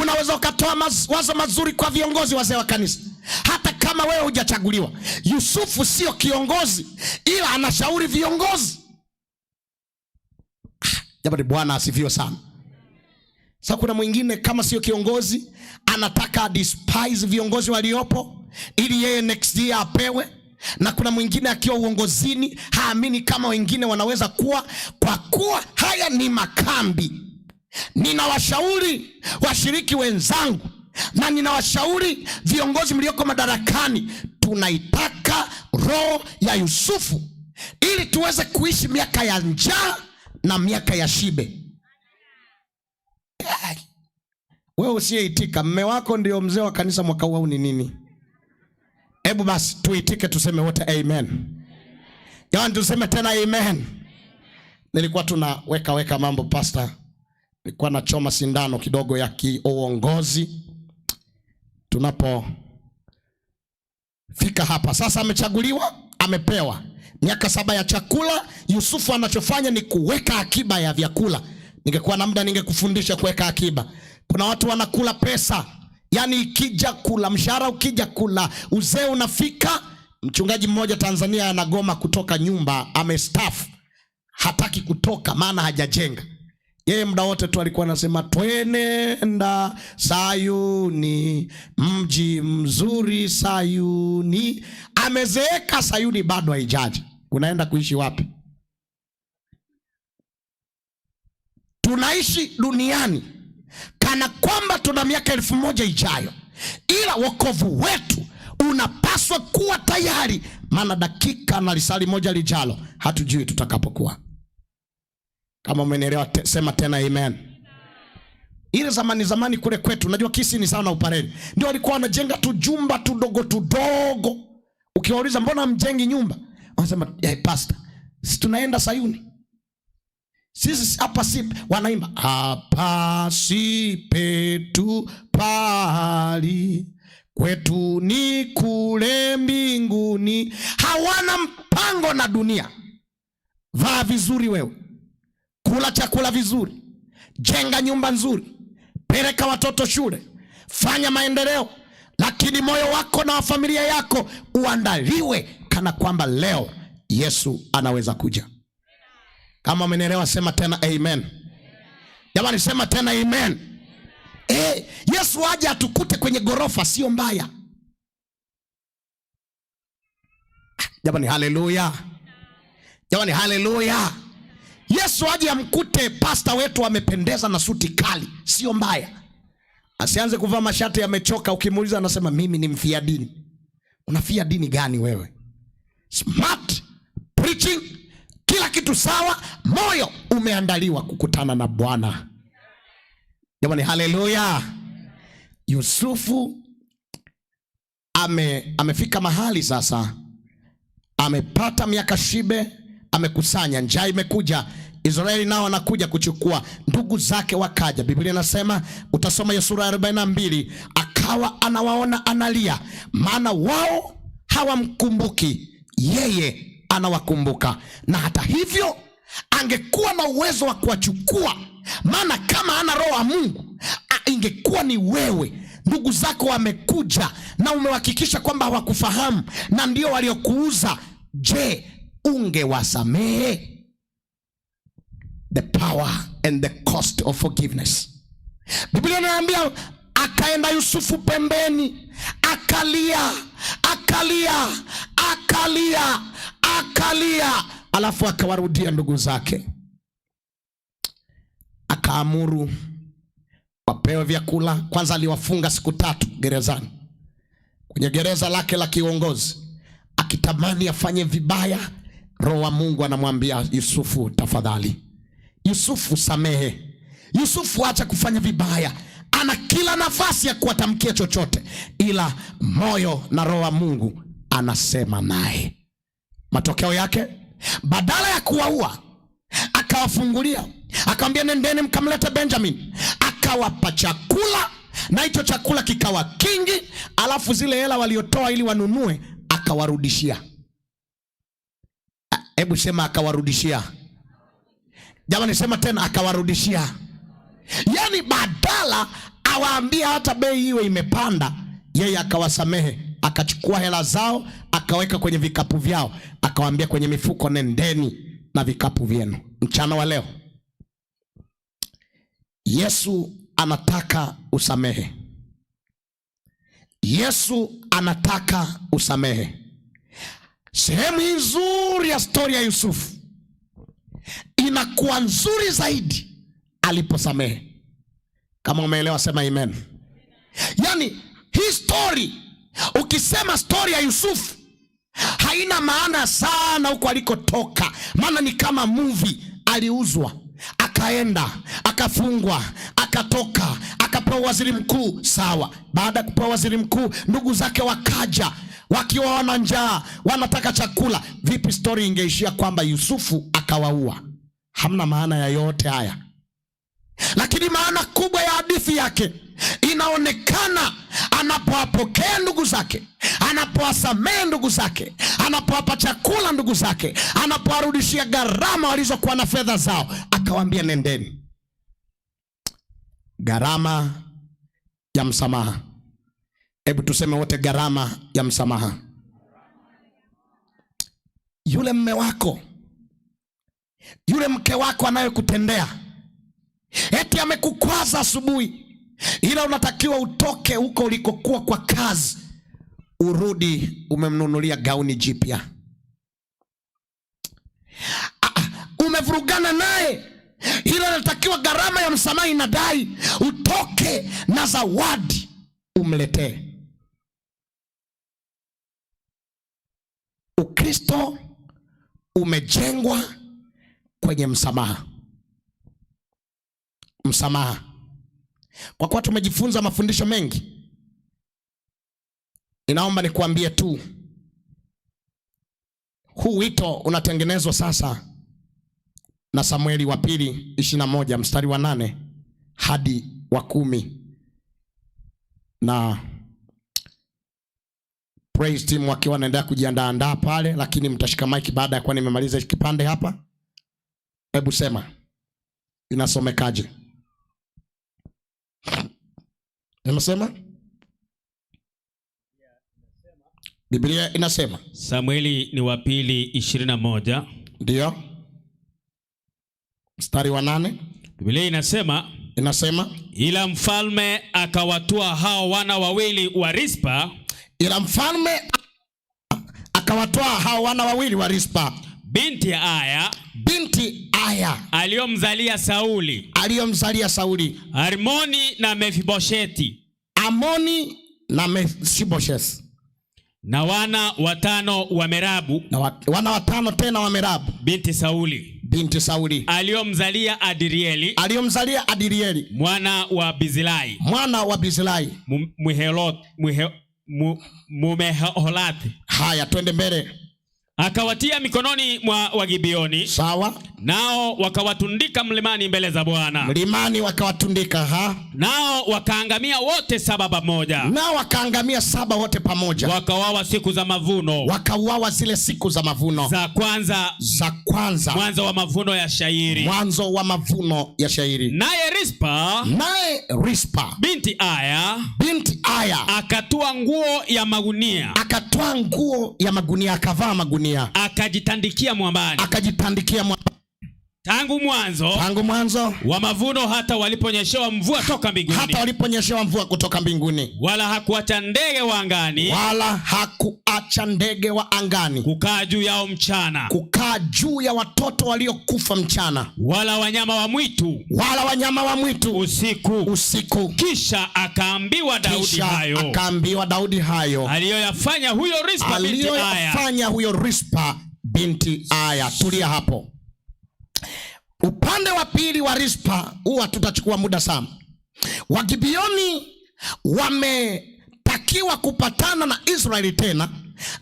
S1: Unaweza ukatoa mawazo mazuri kwa viongozi wazee wa kanisa, hata kama wewe hujachaguliwa. Yusufu sio kiongozi, ila anashauri viongozi. Jamani, Bwana asifiwe sana. Sasa kuna mwingine kama sio kiongozi, anataka despise viongozi waliopo ili yeye next year apewe. Na kuna mwingine akiwa uongozini haamini kama wengine wanaweza kuwa. Kwa kuwa haya ni makambi, ninawashauri washiriki wenzangu na ninawashauri viongozi mlioko madarakani, tunaitaka roho ya Yusufu ili tuweze kuishi miaka ya njaa na miaka ya shibe. Wewe usiyeitika, mme wako ndio mzee wa kanisa mwaka huu ni nini? Hebu basi tuitike, tuseme wote amen. Jamani, tuseme tena amen. Nilikuwa tunaweka mambo pastor. Nilikuwa nachoma sindano kidogo ya kiuongozi. Tunapofika hapa sasa, amechaguliwa, amepewa miaka 7 ya chakula. Yusufu anachofanya ni kuweka akiba ya vyakula. Ningekuwa na muda ningekufundisha kuweka akiba. Kuna watu wanakula pesa, yani ikija kula mshahara, ukija kula uzee unafika. Mchungaji mmoja Tanzania anagoma kutoka nyumba, amestaff, hataki kutoka maana hajajenga. Yeye muda wote tu alikuwa anasema twenenda Sayuni, mji mzuri Sayuni. Amezeeka, Sayuni bado haijaja. Unaenda kuishi wapi? Tunaishi duniani kana kwamba tuna miaka 1000 ijayo, ila wokovu wetu unapaswa kuwa tayari, maana dakika na lisali moja lijalo hatujui tutakapokuwa. Kama umenielewa, sema tena amen. Ile zamani kule kwetu, unajua kisi ni sana Upareni, ndio walikuwa wanajenga tujumba tudogo. Ukiwauliza mbona mjengi nyumba, wanasema pastor, si tunaenda Sayuni. Sisi hapa si wanaimba hapa si petu pali, kwetu ni kule mbinguni. Hawana mpango na dunia. Vaa vizuri wewe, kula chakula vizuri, jenga nyumba nzuri, peleka watoto shule, fanya maendeleo, lakini moyo wako na wa familia yako uandaliwe kana kwamba leo Yesu anaweza kuja. Kama umenielewa sema tena amen. Jamani, sema tena amen. Yesu aje atukute kwenye gorofa sio mbaya. Jamani, haleluya. Jamani, haleluya. Yesu aje amkute pastor wetu amependeza na suti kali sio mbaya. Asianze kuvaa mashati yamechoka, ukimuuliza anasema mimi ni mfia dini. Unafia dini gani wewe? Smart preaching, kila kitu sawa, moyo umeandaliwa kukutana na Bwana. Jamani, haleluya. Yusufu amefika mahali sasa, amepata miaka shibe, amekusanya, njaa imekuja, Israeli nao wanakuja kuchukua, ndugu zake wakaja. Biblia inasema, utasoma hiyo sura ya 42, akawa anawaona analia, maana wao hawamkumbuki, yeye anawakumbuka. Na hata hivyo angekuwa na uwezo wa kuwachukua, maana kama ana roho wa Mungu, ingekuwa ni wewe. Ndugu zako wamekuja na umehakikisha kwamba hawakufahamu na ndio waliokuuza. Je, ungewasamehe? The power and the cost of forgiveness. Biblia inaambia akaenda Yusufu pembeni, akalia, alafu akawarudia ndugu zake, akaamuru wapewe vyakula. Kwanza aliwafunga siku 3 gerezani, kwenye gereza lake la kiongozi. Akitamani afanye vibaya, Roho wa Mungu anamwambia Yusufu, tafadhali Yusufu, samehe. Yusufu, acha kufanya vibaya. Ana kila nafasi ya kuwatamkia chochote, ila moyo na Roho wa Mungu anasema naye. Matokeo yake, badala ya kuwaua, akawafungulia, akamwambia nendeni mkamlete Benjamin. Akawapa chakula, na hicho chakula kikawa kingi. Alafu zile hela waliotoa ili wanunue akawarudishia. Hebu sema akawarudishia. Jamani, sema tena, akawarudishia. Yani badala awaambia hata bei iwe imepanda, yeye akawasamehe. Akachukua hela zao, akaweka kwenye vikapu vyao, akawaambia kwenye mifuko, nendeni na vikapu vyenu. Mchana wa leo Yesu anataka usamehe. Yesu anataka usamehe. Sehemu hii nzuri ya story ya Yusufu inakuwa nzuri zaidi aliposamehe. Kama umeelewa sema amen. Yani hii story, ukisema story ya Yusufu haina maana sana huko alikotoka, maana ni kama movie. Aliuzwa, akaenda, akafungwa, akatoka, akapewa waziri mkuu. Sawa, baada ya kupewa waziri mkuu, ndugu zake wakaja wakiwa wana njaa, wanataka chakula. Vipi story ingeishia kwamba Yusufu akawaua? Hamna maana ya yote haya. Lakini maana kubwa ya hadithi yake inaonekana anapowapokea ndugu zake, anapowasamehe ndugu zake, anapowapa chakula ndugu zake, anapowarudishia gharama walizokuwa na fedha zao, akawaambia nendeni. Gharama ya msamaha. Hebu tuseme wote, gharama ya msamaha. Yule mme wako, yule mke wako anayekutendea, eti amekukwaza asubuhi, ila unatakiwa utoke huko ulikokuwa kwa kazi, urudi umemnunulia gauni jipya. Umevurugana naye, ila unatakiwa gharama ya msamaha inadai utoke na zawadi umletee. Ukristo umejengwa kwenye msamaha. Msamaha. Kwa kuwa tumejifunza mafundisho mengi, ninaomba nikuambie tu, huu wito unatengenezwa sasa na Samueli wa pili 21 mstari wa 8 hadi wa 10. Na praise team wakiwa wanaendelea kujiandaa pale, lakini mtashika mic baada ya kuwa nimemaliza kipande hapa. Hebu sema inasomekaje? Inasema? Biblia inasema
S3: Samueli ni wa pili 21.
S1: Ndio. Mstari wa 8.
S3: Biblia inasema ila mfalme akawatoa hao wana wawili wa Rispa.
S1: Ila mfalme akawatoa hao wana wawili wa Rispa,
S3: binti Aya aliyomzalia Sauli, Armoni na Mefibosheti.
S1: Amoni na Mefibosheti.
S3: Na wana 5 wa Merabu,
S1: na wana 5 tena wa Merabu,
S3: binti Sauli aliyomzalia Adirieli mwana wa Bizilai Mumeholati.
S1: Haya, twende mbele.
S3: Akawatia mikononi mwa Wagibioni.
S1: Sawa.
S3: Nao wakawatundika mlimani mbele za Bwana.
S1: Mlimani wakawatundika,
S3: Nao wakaangamia wote 7 pamoja.
S1: Nao wakaangamia 7 wote pamoja.
S3: Wakauawa siku za mavuno.
S1: Wakauawa zile siku za mavuno.
S3: Za kwanza. Mwanzo wa mavuno Naye Rispa binti Aya
S1: aya,
S3: akatoa nguo ya magunia,
S1: akavaa magunia,
S3: akajitandikia mwambani. Tangu mwanzo wa mavuno hata waliponyeshewa mvua kutoka mbinguni, wala hakuacha ndege wa angani, kukaa juu yao mchana,
S1: kukaa juu ya watoto waliokufa mchana,
S3: wala wanyama wa mwitu usiku. Kisha akaambiwa Daudi hayo aliyoyafanya huyo Rispa binti Aya.
S1: Tulia hapo. Upande wa pili wa Rispa, huwa tutachukua muda sana. Wagibioni wametakiwa kupatana na Israeli tena,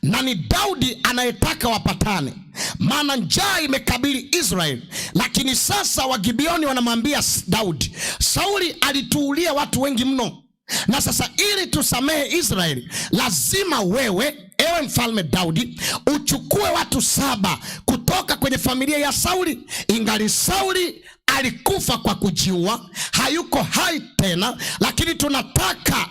S1: na ni Daudi anayetaka wapatane, maana njaa imekabili Israeli. Lakini sasa Wagibioni wanamwambia Daudi, Sauli alituulia watu wengi mno, na sasa ili tusamehe Israeli, lazima wewe, ewe mfalme Daudi, uchukue watu 7 kutoka kwenye familia ya Sauli. Ingali Sauli alikufa kwa kujiua, hayuko hai tena, lakini tunataka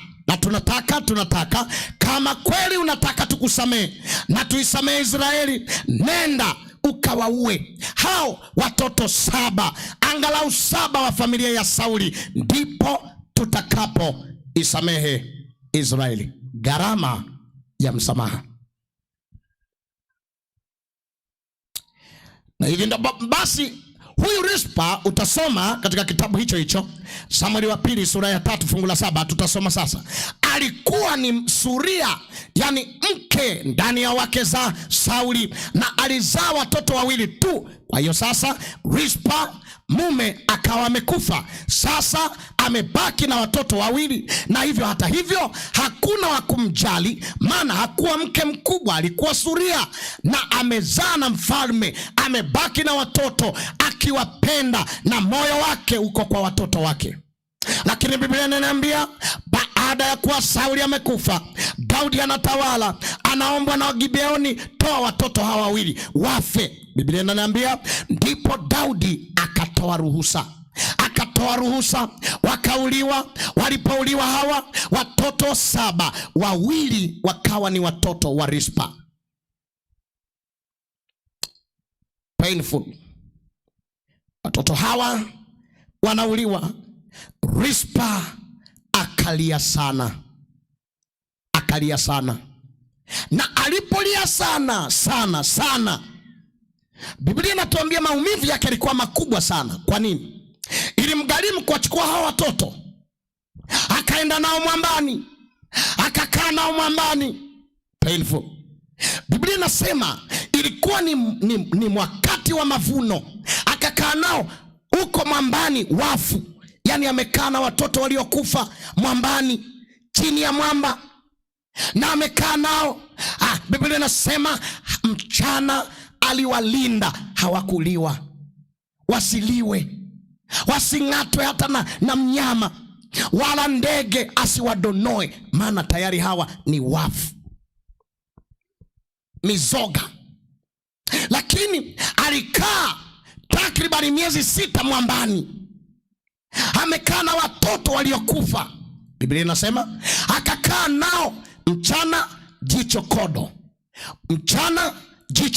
S1: kama kweli unataka tukusamehe na tuisamehe Israeli, nenda ukawaue hao watoto 7, angalau 7 wa familia ya Sauli, ndipo tutakapo isamehe Israeli. Gharama ya msamaha. Na hivi ndo basi huyu Rispa utasoma katika kitabu hicho Samueli wa pili sura ya 3 fungu la 7. Tutasoma sasa. Alikuwa ni Suria, yani mke ndani ya wake za Sauli, na alizaa watoto 2 tu. Kwa hiyo sasa Rispa mume akawa amekufa, sasa amebaki na watoto 2, na hivyo hata hivyo hakuna wa kumjali, maana hakuwa mke mkubwa, alikuwa Suria na amezaa na mfalme, amebaki na watoto akiwapenda na moyo wake uko kwa watoto wake. Lakini Biblia inaniambia baada ya kuwa Sauli amekufa, Daudi anatawala, anaombwa na Wagibeoni, toa watoto hawa 2 wafe. Biblia inaniambia ndipo Daudi akatoa ruhusa, wakauliwa. Walipouliwa hawa watoto 7, 2 wakawa ni watoto wa Rispa. Painful. Watoto hawa wanauliwa. Rispa akalia sana, na alipolia sana, Biblia inatuambia maumivu yake yalikuwa makubwa sana. Kwa nini? Ilimgharimu kuwachukua hawa watoto, akaenda nao mwambani, akakaa nao mwambani. Painful. Biblia inasema ilikuwa ni wakati wa mavuno, akakaa nao huko mwambani wafu, yani amekaa na watoto waliokufa mwambani, chini ya mwamba, na amekaa nao. Biblia inasema mchana aliwalinda, hawakuliwa, wasiliwe, wasing'atwe hata na mnyama, wala ndege asiwadonoe, maana tayari hawa ni wafu, mizoga. Lakini alikaa takribani miezi 6 mwambani, amekaa na watoto waliokufa. Biblia inasema akakaa nao mchana jicho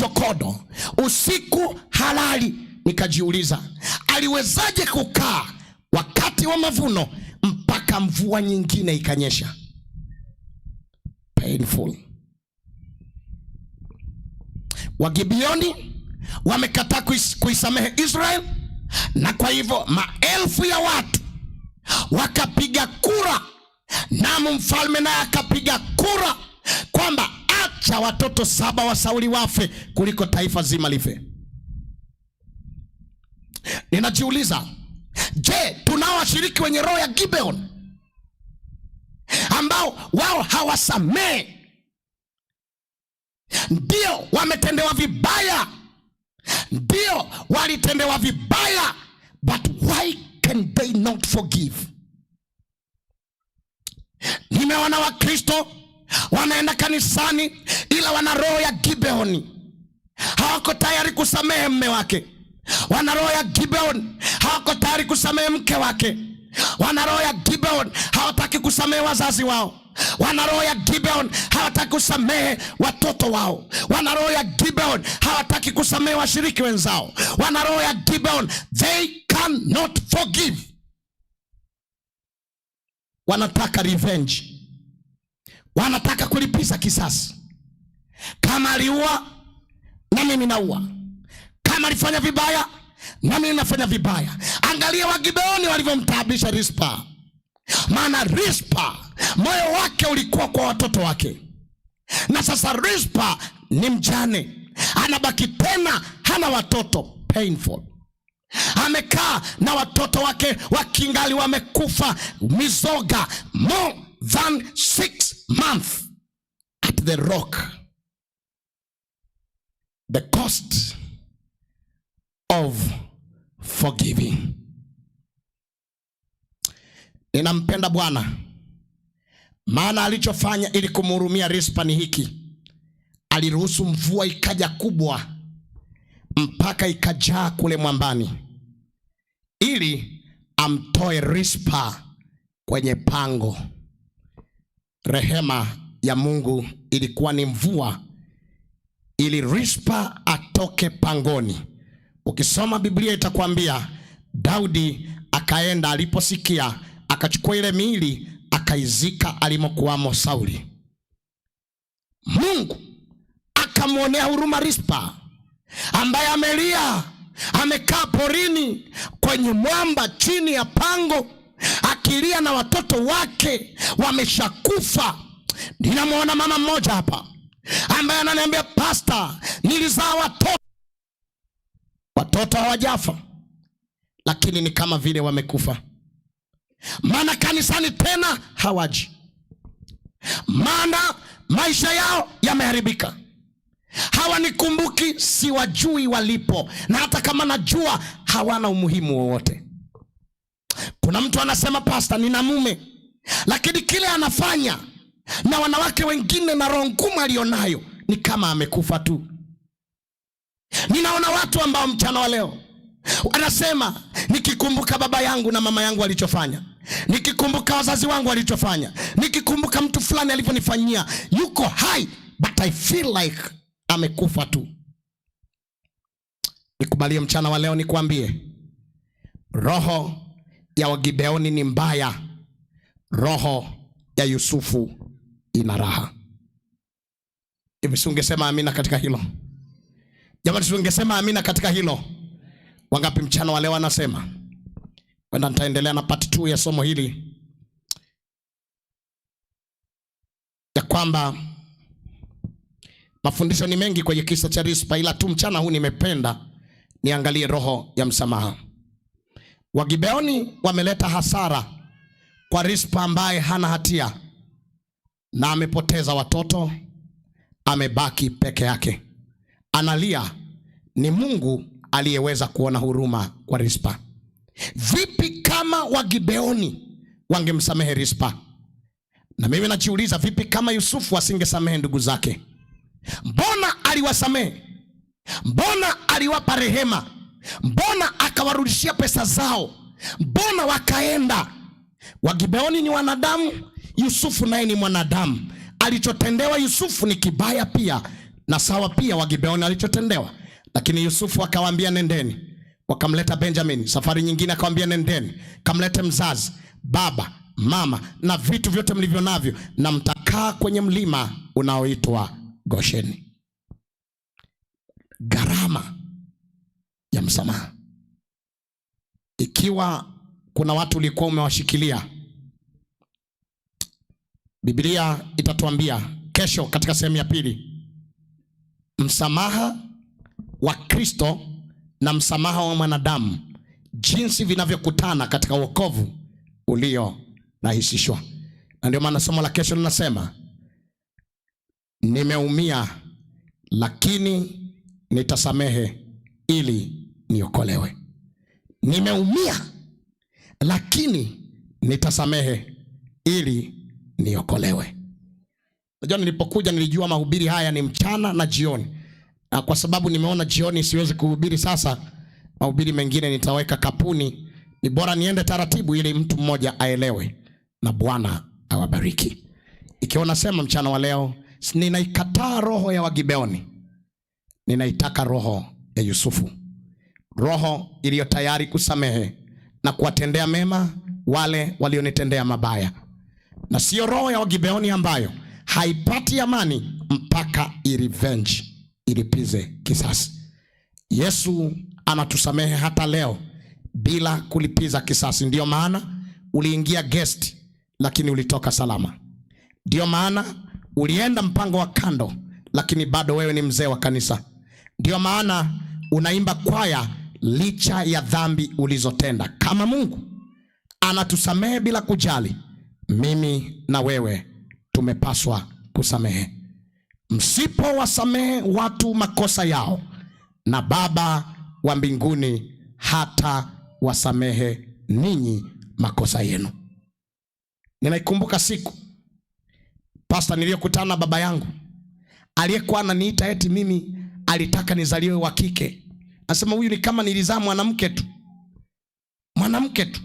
S1: kodo, usiku halali. Nikajiuliza, aliwezaje kukaa wakati wa mavuno mpaka mvua nyingine ikanyesha? Painful. Wagibioni wamekataa kuisamehe Israel, na kwa hivyo maelfu ya watu wakapiga kura, na mfalme naye akapiga kura kwamba acha watoto 7 wa Sauli wafe kuliko taifa zima life. Ninajiuliza, je, tunao washiriki wenye roho ya Gibeon ambao wao hawasamehe? Ndio wametendewa vibaya, ndio walitendewa vibaya, but why can they not forgive? Nimeona Wakristo wanaenda kanisani ila wana roho ya Gibeoni, hawako tayari kusamehe mume wake. Wana roho ya Gibeon, hawako tayari kusamehe mke wake. Wana roho ya Gibeon, hawataki kusamehe wazazi wao. Wana roho ya Gibeon, hawataki kusamehe watoto wao. Wana roho ya Gibeon, hawataki kusamehe washiriki wenzao. Wana roho ya Gibeon, they cannot forgive. Wanataka revenge. Wanataka kulipiza kisasi. Kama aliua, na mimi naua. Kama alifanya vibaya, na mimi nafanya vibaya. Angalia Wagibeoni walivyomtaabisha Rispa. Maana Rispa moyo wake ulikuwa kwa watoto wake, na sasa Rispa ni mjane, anabaki tena hana watoto. Painful. Amekaa na watoto wake wakingali wamekufa mizoga, more than 6 months at the rock. The cost of forgiving. Ninampenda Bwana, maana alichofanya ili kumhurumia Rispa ni hiki: aliruhusu mvua ikaja kubwa mpaka ikajaa kule mwambani, ili amtoe Rispa kwenye pango. Rehema ya Mungu ilikuwa ni mvua, ili Rispa atoke pangoni. Ukisoma Biblia itakwambia Daudi akaenda, aliposikia akachukua ile miili akaizika alimokuwamo Sauli. Mungu akamwonea huruma Rispa, ambaye amelia, amekaa porini kwenye mwamba chini ya pango akilia na watoto wake wameshakufa. Ninamwona mama mmoja hapa ambaye ananiambia, pastor, nilizaa watoto hawajafa, lakini ni kama vile wamekufa. Maana kanisani tena hawaji, maana maisha yao yameharibika. Hawanikumbuki, siwajui walipo, na hata kama najua hawana umuhimu wowote. Kuna mtu anasema, pastor, nina mume, lakini kile anafanya na wanawake wengine na roho ngumu alionayo ni kama amekufa tu. Ninaona watu ambao mchana wa leo wanasema, nikikumbuka baba yangu na mama yangu walichofanya, nikikumbuka wazazi wangu walichofanya, nikikumbuka mtu fulani alivyonifanyia, yuko hai but I feel like amekufa tu. Nikubalie mchana wa leo nikwambie, roho ya Wagibeoni ni mbaya, roho ya Yusufu ina raha. Hivi si ungesema amina katika hilo? Jamani, si ungesema amina katika hilo? Wangapi mchana wa leo anasema? Wenda nitaendelea na part 2 ya somo hili, ya kwamba mafundisho ni mengi kwenye kisa cha Rispa, ila tu mchana huu nimependa niangalie roho ya msamaha. Wagibeoni wameleta hasara kwa Rispa ambaye hana hatia, na amepoteza watoto, amebaki peke yake, analia. Ni Mungu aliyeweza kuona huruma kwa Rispa. Vipi kama Wagibeoni wangemsamehe Rispa? Na mimi najiuliza, vipi kama Yusufu asingesamehe ndugu zake? Mbona aliwasamehe? Mbona aliwapa rehema? Mbona akawarudishia pesa zao? Mbona wakaenda? Wagibeoni ni wanadamu, Yusufu naye ni mwanadamu. Alichotendewa Yusufu ni kibaya pia, na sawa pia Wagibeoni alichotendewa. Lakini Yusufu akawaambia nendeni. Wakamleta Benjamin. Safari nyingine akawaambia nendeni, kamlete mzazi, baba, mama na vitu vyote mlivyo navyo, na mtakaa kwenye mlima unaoitwa Gosheni. Gharama ya msamaha. Ikiwa kuna watu ulikuwa umewashikilia, Biblia itatuambia kesho katika sehemu ya pili, msamaha wa Kristo na msamaha wa mwanadamu, jinsi vinavyokutana katika wokovu uliorahisishwa. Na ndio maana somo la kesho linasema, nimeumia lakini nitasamehe ili niokolewe. Nimeumia lakini nitasamehe ili niokolewe. Unajua, nilipokuja nilijua mahubiri haya ni mchana na jioni, na kwa sababu nimeona jioni siwezi kuhubiri, sasa mahubiri mengine nitaweka kapuni. Ni bora niende taratibu ili mtu mmoja aelewe, na Bwana awabariki. Ikiwa unasema mchana wa leo, ninaikataa roho ya Wagibeoni, ninaitaka roho ya Yusufu, roho iliyo tayari kusamehe na kuwatendea mema wale walionitendea mabaya, na sio roho ya Wagibeoni ambayo haipati amani mpaka irevenge, ilipize kisasi. Yesu anatusamehe hata leo bila kulipiza kisasi. Ndio maana uliingia guest lakini ulitoka salama. Ndio maana ulienda mpango wa kando lakini bado wewe ni mzee wa kanisa. Ndio maana unaimba kwaya licha ya dhambi ulizotenda. Kama Mungu anatusamehe bila kujali, mimi na wewe tumepaswa kusamehe. Msipowasamehe watu makosa yao, na Baba wa mbinguni hata wasamehe ninyi makosa yenu. Ninaikumbuka siku pastor niliyokutana na baba yangu aliyekuwa ananiita eti mimi alitaka nizaliwe wa kike. Anasema huyu ni kama nilizaa mwanamke tu. Mwanamke tu.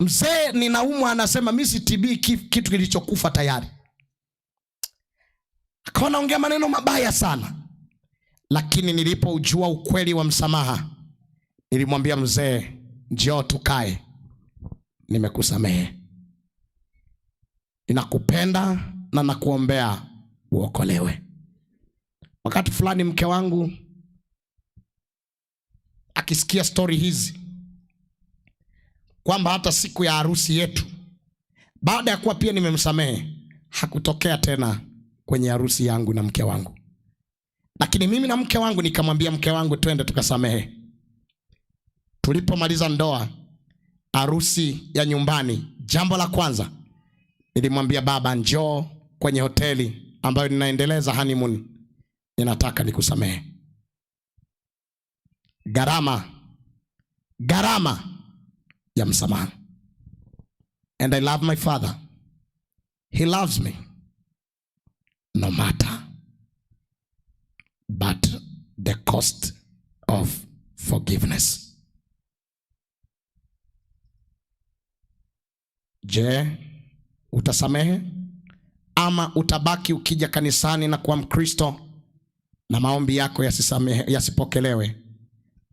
S1: Mzee ninaumwa, anasema mimi si TB, kitu kilichokufa tayari. Akaona ongea maneno mabaya sana. Lakini nilipoujua ukweli wa msamaha, nilimwambia mzee, njoo tukae, nimekusamehe, ninakupenda na nakuombea uokolewe. Wakati fulani mke wangu akisikia story hizi, kwamba hata siku ya harusi yetu, baada ya kuwa pia nimemsamehe, hakutokea tena kwenye harusi yangu na mke wangu. Lakini mimi na mke wangu nikamwambia mke wangu twende tukasamehe. Tulipomaliza ndoa, harusi ya nyumbani, jambo la kwanza nilimwambia baba, njoo kwenye hoteli ambayo ninaendeleza honeymoon, ninataka nikusamehe. Gharama ya msamaha. And I love my father. He loves me no matter, but the cost of forgiveness. Je, utasamehe ama utabaki ukija kanisani na kuwa Mkristo na maombi yako yasipokelewe,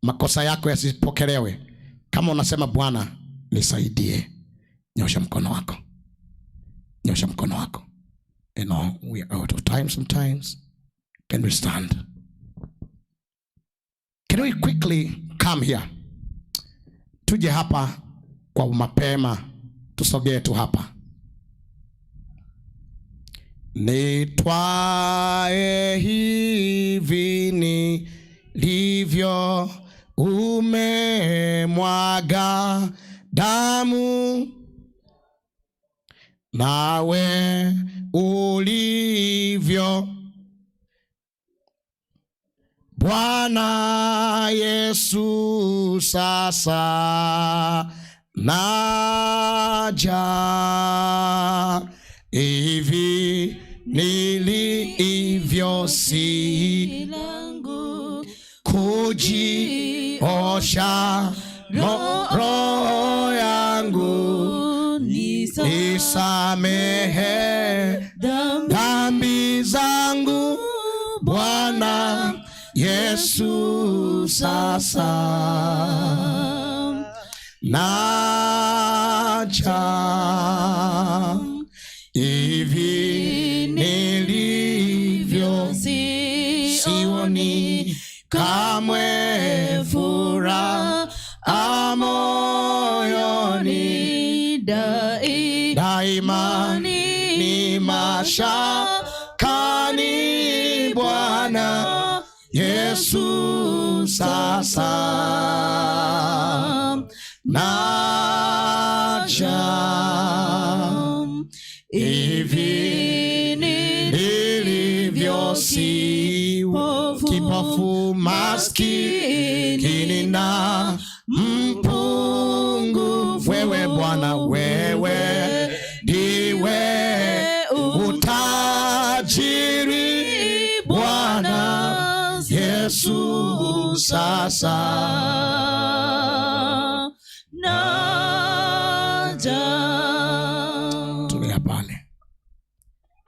S1: makosa yako yasipokelewe? Kama unasema Bwana nisaidie, nyosha mkono wako. Nyosha mkono wako. You know, we are out of time sometimes. Can we stand? Can we quickly come here? Tuje hapa kwa mapema. Tusogee tu hapa. Nitwae hivi nilivyo, umemwaga damu, nawe ulivyo. Bwana Yesu, sasa naja, hivi nilivyo si langu, kujiosha roho yangu, nisamehe dhambi zangu. Bwana Yesu, sasa naja, hivi nilivyo sioni kamwe furaha moyoni, daima ni mashakani. Bwana Yesu, sasa naja, hivi nilivyo si kipofu, maskini na mpungufu. Wewe Bwana, wewe ndiwe utajiri. Bwana Yesu, sasa naja. Tulia pale.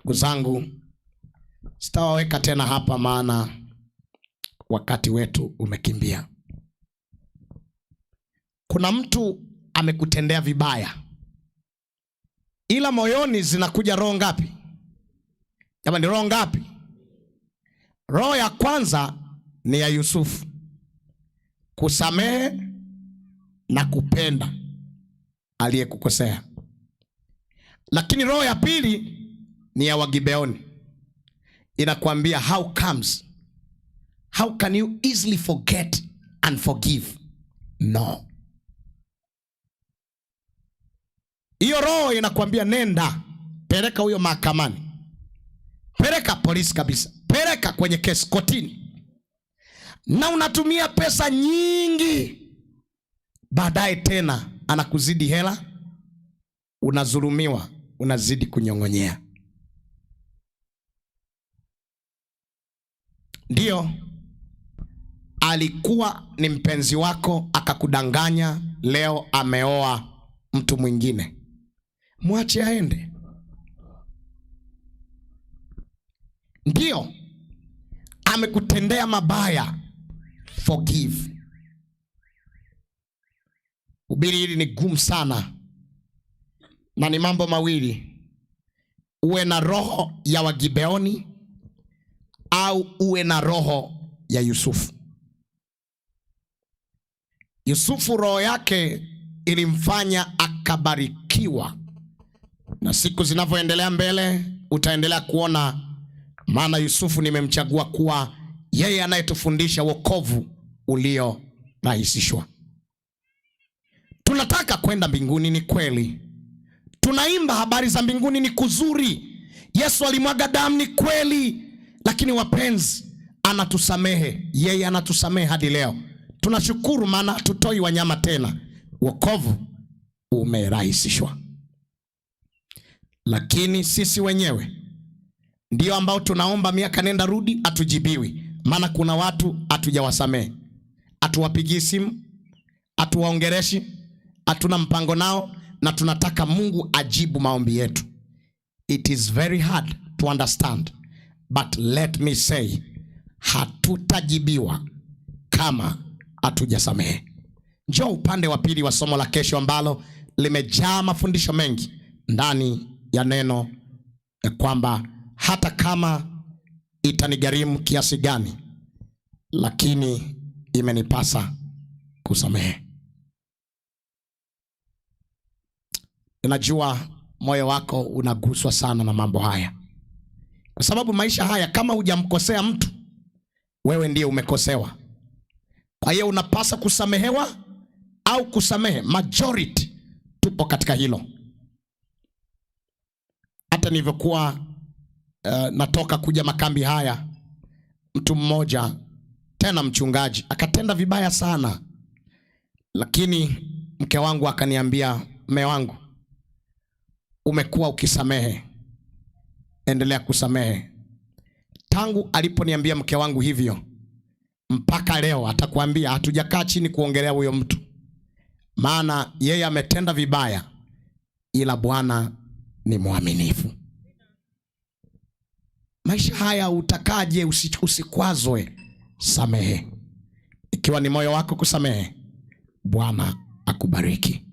S1: Ndugu zangu, sitawaweka tena hapa maana wakati wetu umekimbia. Kuna mtu amekutendea vibaya, ila moyoni zinakuja roho ngapi? Jamani, roho ngapi? Roho ya kwanza ni ya Yusufu, kusamehe na kupenda aliyekukosea. Lakini roho ya pili ni ya Wagibeoni, inakwambia how can you easily forget and forgive? No. Hiyo roho inakwambia nenda, peleka huyo mahakamani, peleka polisi kabisa, peleka kwenye kesi kotini, na unatumia pesa nyingi, baadaye tena anakuzidi hela, unazulumiwa, unazidi kunyong'onyea. Ndiyo, alikuwa ni mpenzi wako akakudanganya, leo ameoa mtu mwingine, mwache aende. Ndiyo, amekutendea mabaya, forgive. Hubiri hili ni gumu sana, na ni mambo mawili: uwe na roho ya Wagibeoni au uwe na roho ya Yusufu. Yusufu roho yake ilimfanya akabarikiwa, na siku zinavyoendelea mbele utaendelea kuona, maana Yusufu nimemchagua kuwa yeye anayetufundisha wokovu uliorahisishwa. Tunataka kwenda mbinguni, ni kweli. Tunaimba habari za mbinguni, ni kuzuri. Yesu alimwaga damu, ni kweli. Lakini wapenzi, anatusamehe. Yeye anatusamehe hadi leo. Tunashukuru maana hatutoi wanyama tena. Wokovu umerahisishwa. Lakini sisi wenyewe ndio ambao tunaomba miaka nenda rudi, atujibiwi. Maana kuna watu hatujawasamehe, atuwapigii simu, atuwaongereshi, hatuna mpango nao, na tunataka Mungu ajibu maombi yetu. It is very hard to understand, but let me say, hatutajibiwa kama hatujasamehe. Njoo upande wa pili wa somo la kesho ambalo limejaa mafundisho mengi ndani ya neno, kwamba hata kama itanigharimu kiasi gani, lakini imenipasa kusamehe. Ninajua moyo wako unaguswa sana na mambo haya, kwa sababu maisha haya, kama hujamkosea mtu, wewe ndiye umekosewa. Kwa hiyo unapasa kusamehewa au kusamehe. Majority tupo katika hilo. Hata nilivyokuwa natoka kuja makambi haya, mtu mmoja tena mchungaji akatenda vibaya sana, lakini mke wangu akaniambia, mume wangu, umekuwa ukisamehe, endelea kusamehe. Tangu aliponiambia mke wangu hivyo, mpaka leo atakwambia hatujakaa chini kuongelea huyo mtu, maana yeye ametenda vibaya, ila Bwana ni mwaminifu. Maisha haya utakaje? Usikwazwe, samehe. Ikiwa ni moyo wako kusamehe, Bwana akubariki.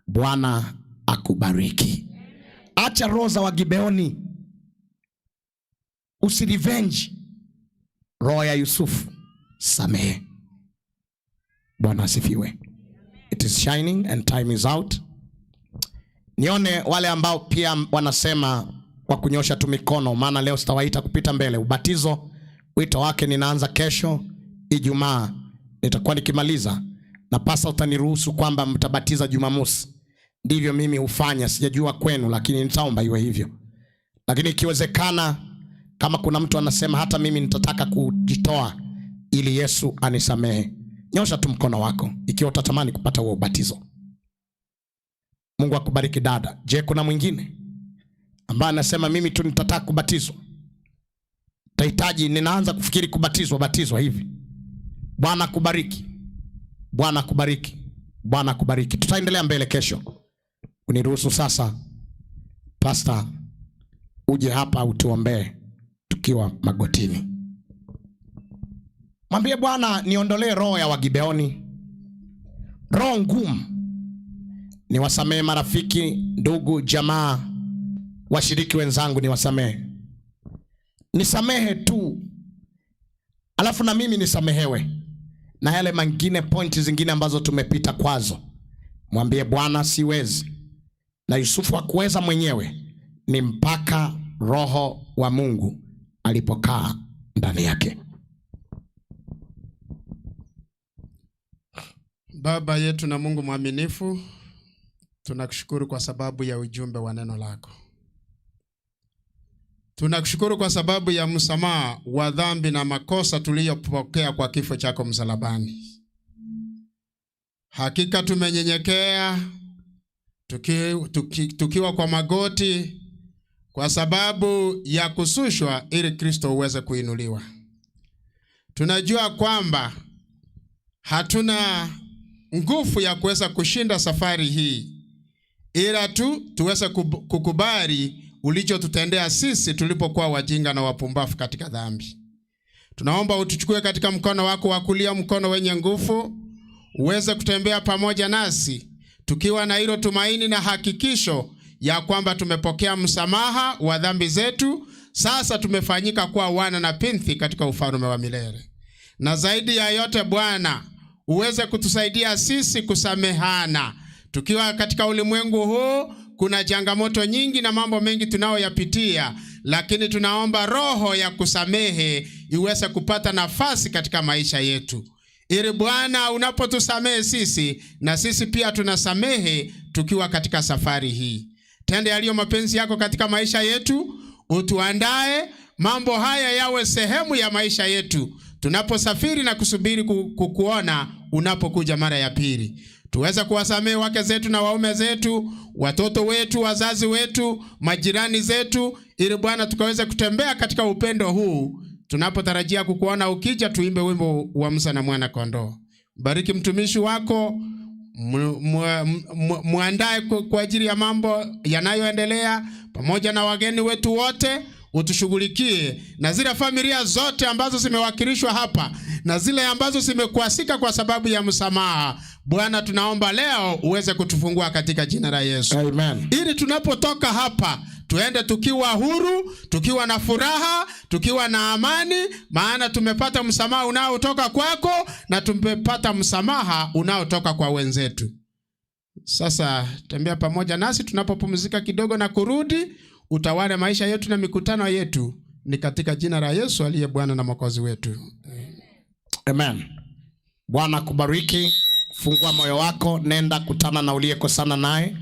S1: Bwana akubariki. Acha roho za Wagibeoni, usirevenge. Roho ya Yusufu, samehe. Bwana asifiwe. It is shining and time is out. Nione wale ambao pia wanasema kwa kunyosha tu mikono, maana leo sitawaita kupita mbele. Ubatizo wito wake ninaanza kesho Ijumaa, nitakuwa nikimaliza, na pasa utaniruhusu kwamba mtabatiza Jumamosi. Ndivyo mimi hufanya, sijajua kwenu, lakini nitaomba iwe hivyo. Lakini ikiwezekana, kama kuna mtu anasema hata mimi nitataka kujitoa ili Yesu anisamehe, nyosha tu mkono wako ikiwa utatamani kupata huo ubatizo. Mungu akubariki dada. Je, kuna mwingine ambaye anasema mimi tu nitataka kubatizwa? Tahitaji, ninaanza kufikiri kubatizwa, batizwa hivi. Bwana akubariki. Bwana akubariki. Bwana akubariki. Tutaendelea mbele kesho. Uniruhusu sasa Pastor uje hapa utuombee tukiwa magotini. Mwambie Bwana, niondolee roho ya Wagibeoni, roho ngumu. Niwasamehe marafiki, ndugu, jamaa, washiriki wenzangu, niwasamehe. Nisamehe tu, alafu na mimi nisamehewe. Na yale mengine, pointi zingine ambazo tumepita kwazo, mwambie Bwana, siwezi. Na Yusufu hakuweza mwenyewe, ni mpaka Roho wa Mungu alipokaa ndani yake.
S2: Baba yetu na Mungu mwaminifu, tunakushukuru kwa sababu ya ujumbe wa neno lako. Tunakushukuru kwa sababu ya msamaha wa dhambi na makosa tuliyopokea kwa kifo chako msalabani. Hakika tumenyenyekea tukiwa kwa magoti kwa sababu ya kusushwa ili Kristo uweze kuinuliwa. Tunajua kwamba hatuna nguvu ya kuweza kushinda safari hii, ila tuweze kukubali ulichotutendea sisi tulipokuwa wajinga na wapumbavu katika dhambi. Tunaomba utuchukue katika mkono wako wa kulia, mkono wenye nguvu, uweze kutembea pamoja nasi tukiwa na hilo tumaini na hakikisho ya kwamba tumepokea msamaha wa dhambi zetu. Sasa tumefanyika kuwa wana na binti katika ufalme wa milele. Na zaidi ya yote Bwana, uweze kutusaidia sisi kusamehana. Tukiwa katika ulimwengu huu kuna changamoto nyingi na mambo mengi tunayoyapitia, lakini tunaomba roho ya kusamehe iweze kupata nafasi katika maisha yetu. Ili Bwana, unapotusamehe sisi, na sisi pia tunasamehe tukiwa katika safari hii. Tende yaliyo mapenzi yako katika maisha yetu, utuandae mambo haya yawe sehemu ya maisha yetu tunaposafiri na kusubiri kukuona unapokuja mara ya pili. Tuweze kuwasamehe wake zetu na waume zetu, watoto wetu, wazazi wetu, majirani zetu, ili Bwana tukaweze kutembea katika upendo huu. Tunapotarajia kukuona ukija, tuimbe wimbo wa Musa na mwana kondoo. Bariki mtumishi wako, muandae kwa ajili ya mambo yanayoendelea, pamoja na wageni wetu wote. Utushughulikie na zile familia zote ambazo zimewakilishwa hapa na zile ambazo zimekwasika kwa sababu ya msamaha. Bwana, tunaomba leo uweze kutufungua katika jina la Yesu.
S1: Amen.
S2: Ili tunapotoka hapa tuende tukiwa huru, tukiwa na furaha, tukiwa na amani, maana tumepata msamaha unaotoka kwako na tumepata msamaha unaotoka kwa wenzetu. Sasa tembea pamoja nasi tunapopumzika kidogo na kurudi. Utawale maisha yetu na mikutano yetu, ni katika jina la Yesu aliye Bwana na Mwokozi wetu.
S1: Amen. Bwana kubariki. Fungua moyo wako, nenda kutana na uliyekosana naye,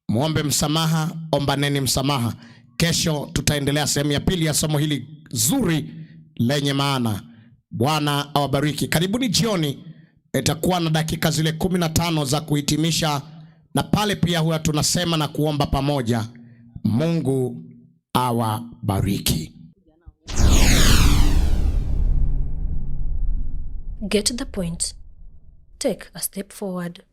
S1: muombe msamaha, ombaneni msamaha. Kesho tutaendelea sehemu ya pili ya somo hili zuri lenye maana. Bwana awabariki. Karibuni jioni, itakuwa na dakika zile 15 za kuhitimisha, na pale pia huwa tunasema na kuomba pamoja. Mungu awabariki.
S4: Get the point. Take a step forward.